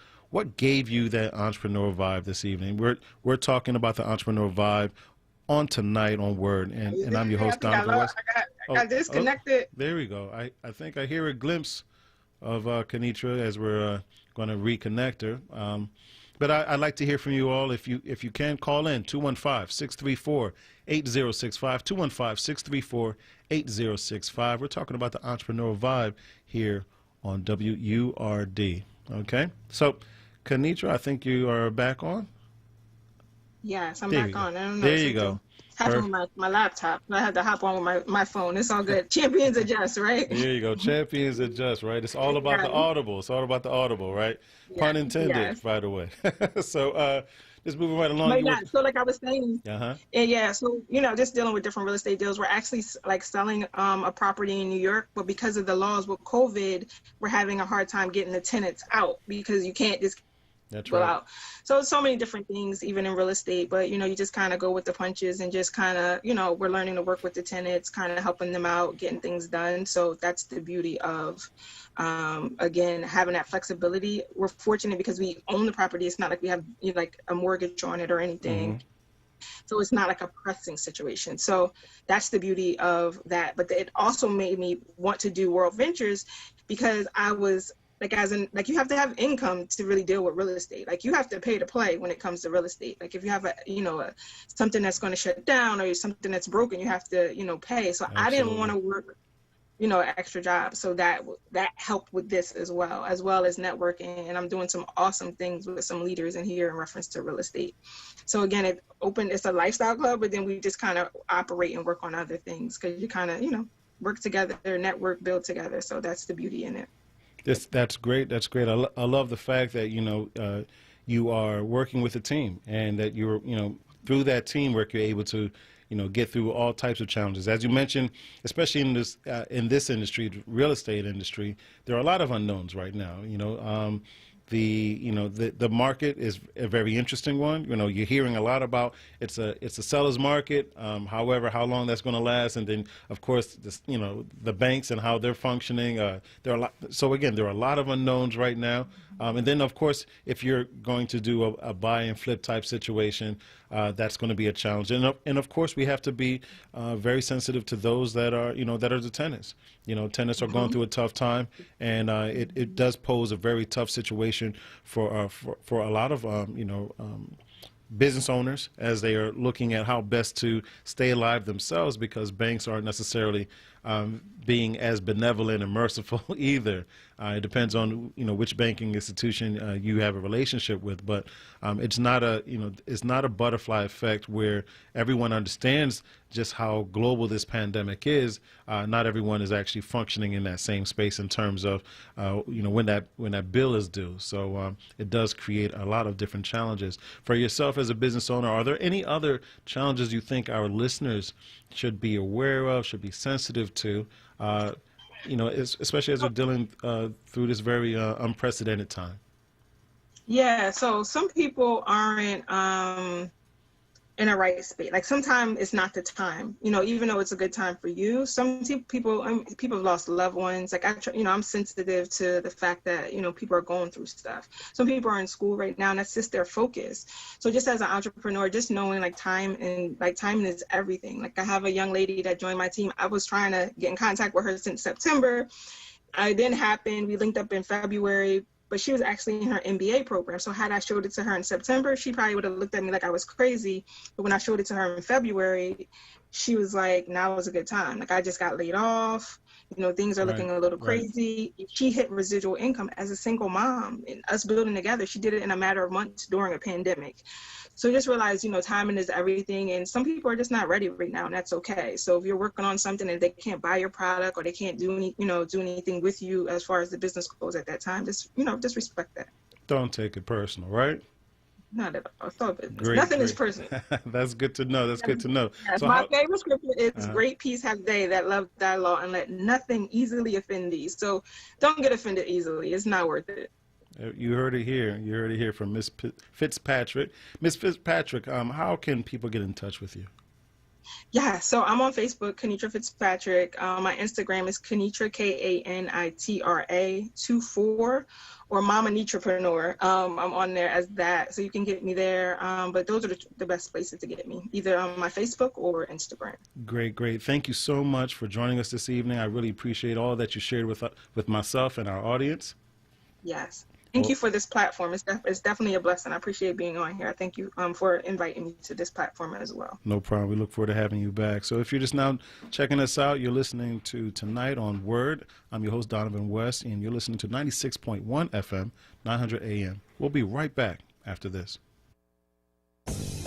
gave you that entrepreneurial vibe this evening? We're talking about the entrepreneurial vibe on tonight on Word, and I'm your host, Donovan West. I got disconnected. There we go. I think I hear a glimpse of Kenitra as we're going to reconnect her. But I'd like to hear from you all. If you can, call in 215-634-8065, 215-634-8065. We're talking about the entrepreneurial vibe here on WURD. Okay? So, Kenitra, I think you are back on. Yes, I'm There back you on. go. I don't know. There you go. Happened with my laptop. I had to hop on with my phone. It's all good. Champions adjust, right? There you go. Champions adjust, right? It's all about the audible. It's all about the audible, right? Yes, Pun intended, yes. by the way. So just moving right along. But You yeah, were- so like I was saying, Uh-huh. and yeah, so just dealing with different real estate deals. We're actually like selling a property in New York, but because of the laws with COVID, we're having a hard time getting the tenants out because you can't just That's go right. out. So many different things, even in real estate, but you just kind of go with the punches and just kind of, we're learning to work with the tenants, kind of helping them out, getting things done. So that's the beauty of, again, having that flexibility. We're fortunate because we own the property. It's not like we have like a mortgage on it or anything. So it's not like a pressing situation. So that's the beauty of that. But it also made me want to do World Ventures because I was like, you have to have income to really deal with real estate. Like you have to pay to play when it comes to real estate. Like if you have something that's going to shut down or something that's broken, you have to, pay. So I didn't want to work, an extra job. So that helped with this as well as networking. And I'm doing some awesome things with some leaders in here in reference to real estate. So again, it's a lifestyle club, but then we just kind of operate and work on other things because you kind of, work together, network, build together. So that's the beauty in it. That's great. That's great. I love the fact that you are working with a team and that you're through that teamwork you're able to get through all types of challenges. As you mentioned, especially in this industry, the real estate industry, there are a lot of unknowns right now. The market is a very interesting one. You're hearing a lot about it's a seller's market. However, how long that's going to last, and then of course the banks and how they're functioning. There are a lot of unknowns right now. And then of course, if you're going to do a buy and flip type situation, that's going to be a challenge. And of course, we have to be very sensitive to those that are the tenants. Tenants are going through a tough time, and it does pose a very tough situation for a lot of business owners as they are looking at how best to stay alive themselves, because banks aren't necessarily being as benevolent and merciful either. It depends on which banking institution you have a relationship with, but it's not a butterfly effect where everyone understands just how global this pandemic is. Not everyone is actually functioning in that same space in terms of when that bill is due. So it does create a lot of different challenges for yourself as a business owner. Are there any other challenges you think our listeners should be aware of, should be sensitive to? Especially as we're dealing through this very unprecedented time. Yeah, so some people aren't in a right space. Like sometimes it's not the time, even though it's a good time for you. Some people have lost loved ones. Like I'm sensitive to the fact that, people are going through stuff. Some people are in school right now and that's just their focus. So just as an entrepreneur, just knowing timing is everything. Like I have a young lady that joined my team. I was trying to get in contact with her since September. It didn't happen. We linked up in February, but she was actually in her MBA program. So had I showed it to her in September, she probably would have looked at me like I was crazy. But when I showed it to her in February, she was like, now is a good time. Like I just got laid off. Things are looking a little crazy. She hit residual income as a single mom, and us building together. She did it in a matter of months during a pandemic. So just realize, timing is everything. And some people are just not ready right now, and that's okay. So if you're working on something and they can't buy your product or they can't do anything with you as far as the business goes at that time, just respect that. Don't take it personal, right? Not at all. It's all business. Great, Nothing great. is personal. That's good to know. That's good to know. Yes, So my favorite scripture is Uh-huh. great peace have they that love thy law and let nothing easily offend thee. So don't get offended easily. It's not worth it. You heard it here. You heard it here from Miss Fitzpatrick. Miss Fitzpatrick, how can people get in touch with you? Yeah, so I'm on Facebook, Kenitra Fitzpatrick. My Instagram is Kenitra, Kanitra24, or Mama Nitrapreneur. I'm on there as that, so you can get me there. But those are the best places to get me, either on my Facebook or Instagram. Great, great. Thank you so much for joining us this evening. I really appreciate all that you shared with myself and our audience. Yes. Thank you for this platform. It's definitely a blessing. I appreciate being on here. Thank you for inviting me to this platform as well. No problem. We look forward to having you back. So if you're just now checking us out, you're listening to Tonight on Word. I'm your host, Donovan West, and you're listening to 96.1 FM, 900 AM. We'll be right back after this.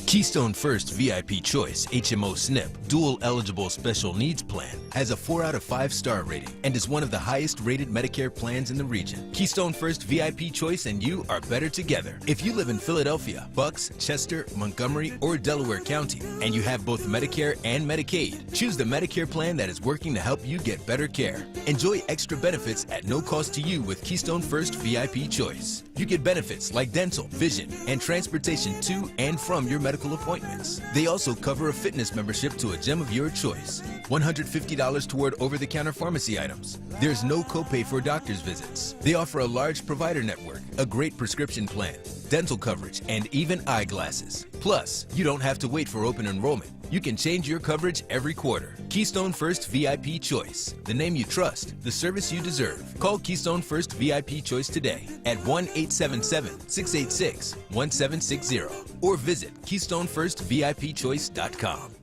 Keystone First VIP Choice HMO SNP Dual Eligible Special Needs Plan has a 4 out of 5 star rating and is one of the highest rated Medicare plans in the region. Keystone First VIP Choice and you are better together. If you live in Philadelphia, Bucks, Chester, Montgomery, or Delaware County and you have both Medicare and Medicaid, choose the Medicare plan that is working to help you get better care. Enjoy extra benefits at no cost to you with Keystone First VIP Choice. You get benefits like dental, vision, and transportation to and from your medical appointments. They also cover a fitness membership to a gym of your choice. $150 toward over-the-counter pharmacy items. There's no copay for doctor's visits. They offer a large provider network, a great prescription plan, dental coverage, and even eyeglasses. Plus, you don't have to wait for open enrollment. You can change your coverage every quarter. Keystone First VIP Choice. The name you trust, the service you deserve. Call Keystone First VIP Choice today at 1-877-686-1760 or visit KeystoneFirstVIPChoice.com.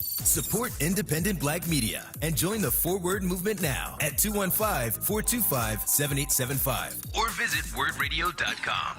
Support independent Black media and join the Forward movement now at 215-425-7875 or visit wordradio.com.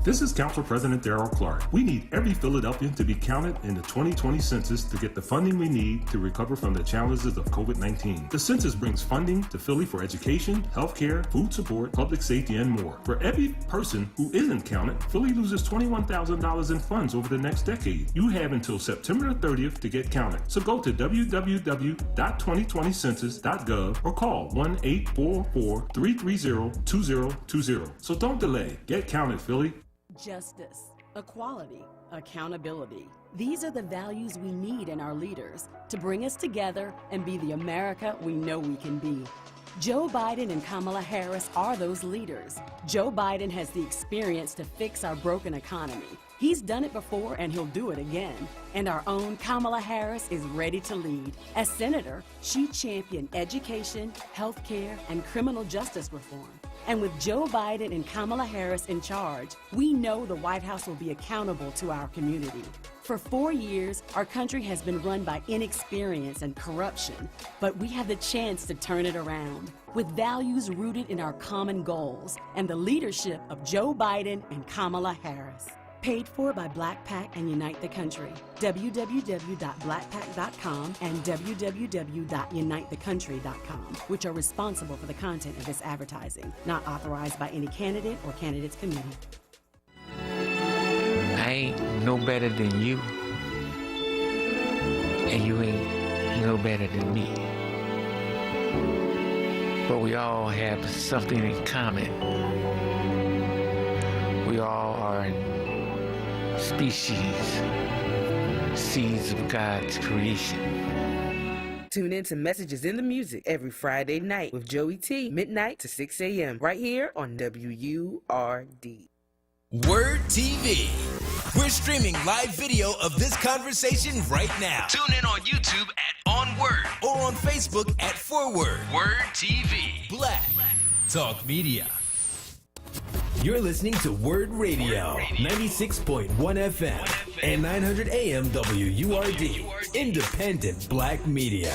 This is Council President Darrell Clark. We need every Philadelphian to be counted in the 2020 census to get the funding we need to recover from the challenges of COVID-19. The census brings funding to Philly for education, healthcare, food support, public safety, and more. For every person who isn't counted, Philly loses $21,000 in funds over the next decade. You have until September 30th to get counted. So go to www.2020census.gov or call 1-844-330-2020. So don't delay. Get counted, Philly. Justice, equality, accountability. These are the values we need in our leaders to bring us together and be the America we know we can be. Joe Biden and Kamala Harris are those leaders. Joe Biden has the experience to fix our broken economy. He's done it before and he'll do it again. And our own Kamala Harris is ready to lead. As senator, she championed education, health care, and criminal justice reform. And with Joe Biden and Kamala Harris in charge, we know the White House will be accountable to our community. For 4 years, our country has been run by inexperience and corruption, but we have the chance to turn it around with values rooted in our common goals and the leadership of Joe Biden and Kamala Harris. Paid for by Black PAC and Unite the Country. www.blackpac.com and www.unitethecountry.com, which are responsible for the content of this advertising, not authorized by any candidate or candidates committee. I ain't no better than you, and you ain't no better than me. But we all have something in common. We all are species, seeds of God's creation. Tune in to Messages in the Music every Friday night with Joey T, midnight to 6 a.m. right here on WURD. Word TV. We're streaming live video of this conversation right now. Tune in on YouTube at onWURD or on Facebook at Forward. Word TV. Black Talk Media. You're listening to Word Radio, 96.1 FM and 900 AM WURD, independent Black media.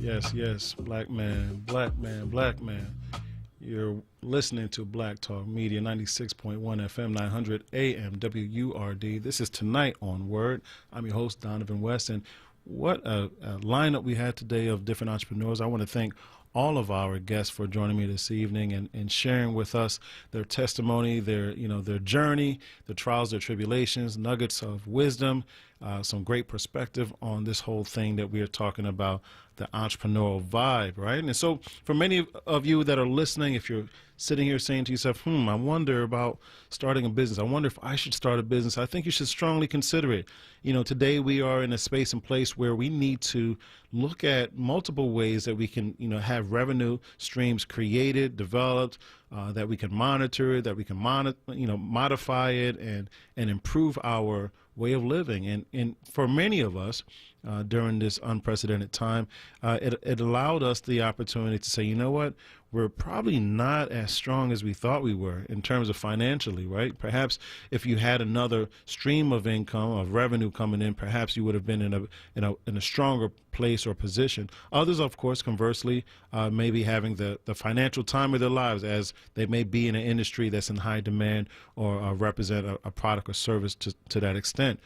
Yes, yes. Black man, black man, black man. You're listening to Black Talk Media, 96.1 FM, 900 AM, WURD. This is Tonight on Word. I'm your host, Donovan West, and what a lineup we had today of different entrepreneurs. I want to thank all of our guests for joining me this evening and sharing with us their testimony, their journey, their trials, their tribulations, nuggets of wisdom, some great perspective on this whole thing that we are talking about, the entrepreneurial vibe, right? And so for many of you that are listening, if you're sitting here saying to yourself, I wonder about starting a business. I wonder if I should start a business. I think you should strongly consider it. Today we are in a space and place where we need to look at multiple ways that we can, have revenue streams created, developed, that we can monitor it, that we can modify it and improve our way of living. And for many of us, during this unprecedented time, it allowed us the opportunity to say, you know what, we're probably not as strong as we thought we were in terms of financially, right? Perhaps if you had another stream of income, of revenue coming in, perhaps you would have been in a stronger place or position. Others, of course, conversely, may be having the financial time of their lives, as they may be in an industry that's in high demand or represent a product or service to that extent.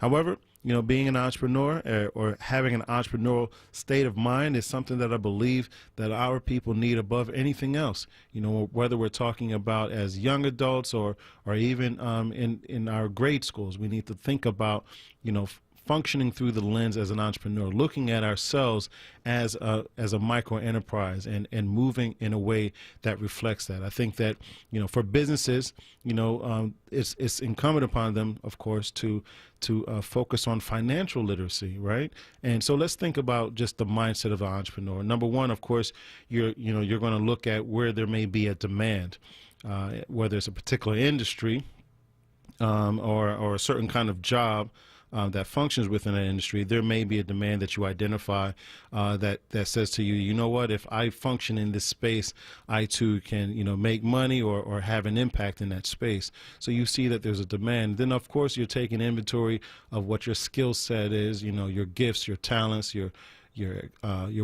However, being an entrepreneur or having an entrepreneurial state of mind is something that I believe that our people need above anything else. Whether we're talking about as young adults or even in our grade schools, we need to think about, functioning through the lens as an entrepreneur, looking at ourselves as a micro enterprise and moving in a way that reflects that. I think that, for businesses, it's incumbent upon them, of course, to focus on financial literacy, right? And so let's think about just the mindset of an entrepreneur. Number one, of course, you're going to look at where there may be a demand, whether it's a particular industry or a certain kind of job that functions within an industry. There may be a demand that you identify that says to you, you know what, if I function in this space, I too can, make money or have an impact in that space. So you see that there's a demand. Then, of course, you're taking inventory of what your skill set is, your gifts, your talents, your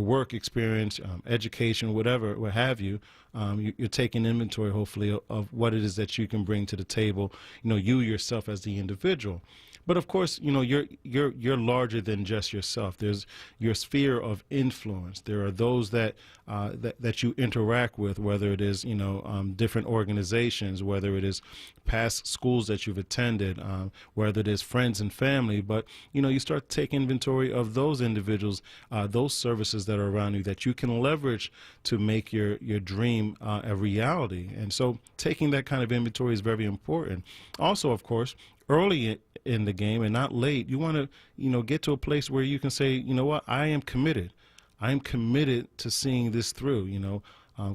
work experience, education, whatever, what have you. You're taking inventory, hopefully, of what it is that you can bring to the table, you yourself as the individual. But of course, you're larger than just yourself. There's your sphere of influence. There are those that you interact with, whether it is different organizations, whether it is past schools that you've attended, whether it is friends and family. But you start to take inventory of those individuals, those services that are around you that you can leverage to make your dream a reality. And so taking that kind of inventory is very important. Also, of course, early in the game and not late, you want to get to a place where you can say, you know what, I am committed to seeing this through.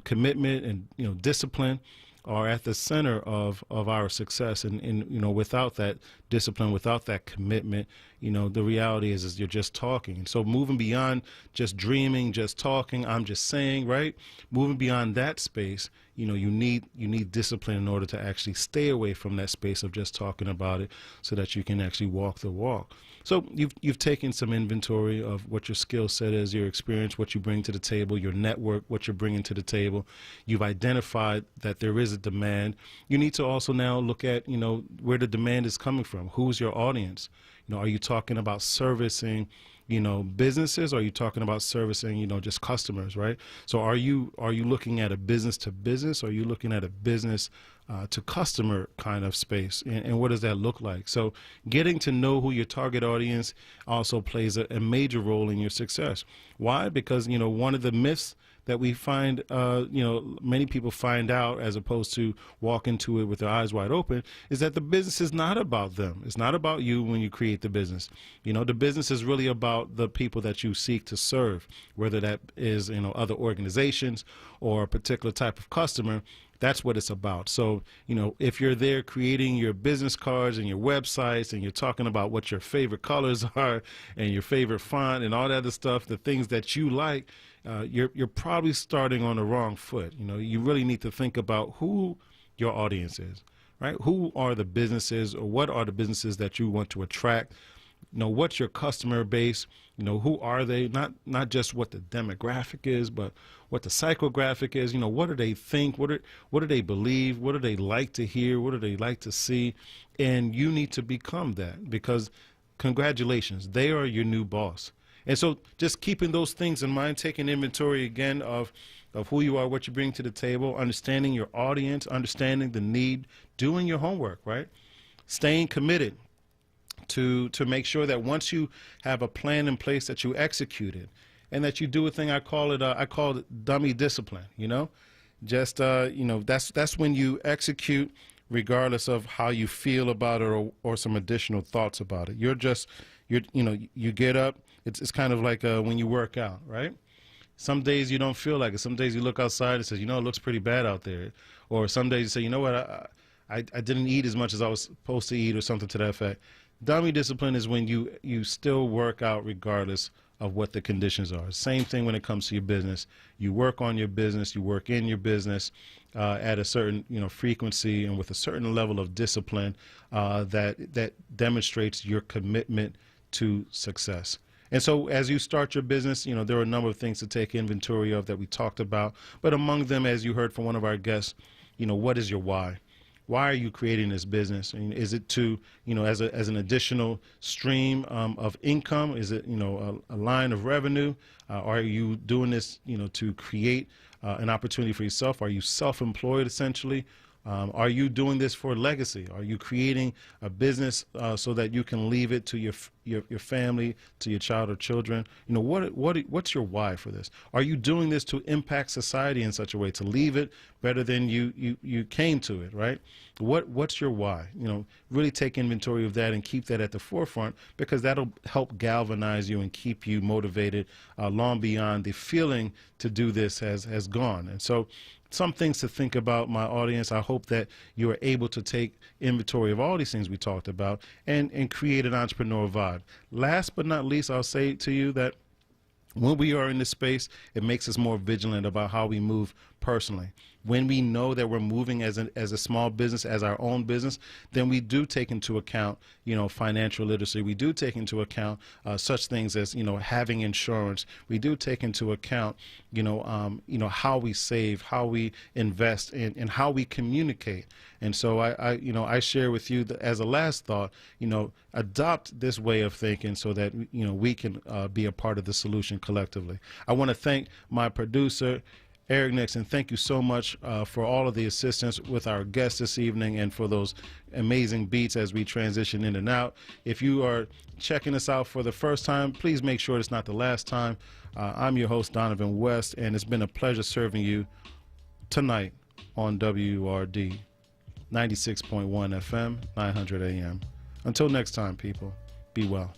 Commitment and discipline are at the center of our success, and without that discipline, without that commitment, the reality is you're just talking. And so moving beyond just dreaming, just talking, I'm just saying, right? Moving beyond that space, you need discipline in order to actually stay away from that space of just talking about it, so that you can actually walk the walk. So you've taken some inventory of what your skill set is, your experience, what you bring to the table, your network, what you're bringing to the table. You've identified that there is a demand. You need to also now look at, where the demand is coming from. Who's your audience? Are you talking about servicing, businesses? Or are you talking about servicing, just customers, right? So are you looking at a business to business? Or are you looking at a business to customer kind of space? And what does that look like? So getting to know who your target audience also plays a major role in your success. Why? Because, one of the myths that we find, many people find out as opposed to walk into it with their eyes wide open, is that the business is not about them. It's not about you when you create the business. The business is really about the people that you seek to serve, whether that is, other organizations or a particular type of customer. That's what it's about. So, if you're there creating your business cards and your websites and you're talking about what your favorite colors are and your favorite font and all that other stuff, the things that you like, you're probably starting on the wrong foot. You really need to think about who your audience is, right? Who are the businesses, or what are the businesses that you want to attract what's your customer base? Who are they? Not just what the demographic is, but what the psychographic is. What do they think? What do they believe? What do they like to hear? What do they like to see? And you need to become that, because congratulations, they are your new boss. And so just keeping those things in mind, taking inventory again of who you are, what you bring to the table, understanding your audience, understanding the need, doing your homework, right? Staying committed to make sure that once you have a plan in place that you execute it, and that you do a thing I call it dummy discipline. Just that's when you execute regardless of how you feel about it or some additional thoughts about it. You get up. It's kind of like when you work out, right? Some days you don't feel like it. Some days you look outside and says, it looks pretty bad out there. Or some days you say, you know what, I didn't eat as much as I was supposed to eat, or something to that effect. Dummy discipline is when you still work out regardless of what the conditions are. Same thing when it comes to your business. You work on your business, you work in your business at a certain frequency and with a certain level of discipline that demonstrates your commitment to success. And so as you start your business, there are a number of things to take inventory of that we talked about. But among them, as you heard from one of our guests, what is your why? Why are you creating this business? Is it to, as an additional stream of income? Is it, a line of revenue? Are you doing this, to create an opportunity for yourself? Are you self-employed essentially? Are you doing this for legacy? Are you creating a business so that you can leave it to your family, to your child or children? What's your why for this? Are you doing this to impact society in such a way to leave it better than you came to it, right? What's your why? Really take inventory of that and keep that at the forefront, because that'll help galvanize you and keep you motivated long beyond the feeling to do this has gone. And so some things to think about, my audience. I hope that you are able to take inventory of all these things we talked about and create an entrepreneur vibe. Last but not least, I'll say to you that when we are in this space, it makes us more vigilant about how we move personally. When we know that we're moving as a small business, as our own business, then we do take into account, financial literacy. We do take into account such things as, having insurance. We do take into account, how we save, how we invest, and how we communicate. And so I share with you that as a last thought, adopt this way of thinking so that, we can be a part of the solution collectively. I want to thank my producer, Eric Nixon. Thank you so much for all of the assistance with our guests this evening and for those amazing beats as we transition in and out. If you are checking us out for the first time, please make sure it's not the last time. I'm your host, Donovan West, and it's been a pleasure serving you tonight on WURD 96.1 FM, 900 AM. Until next time, people, be well.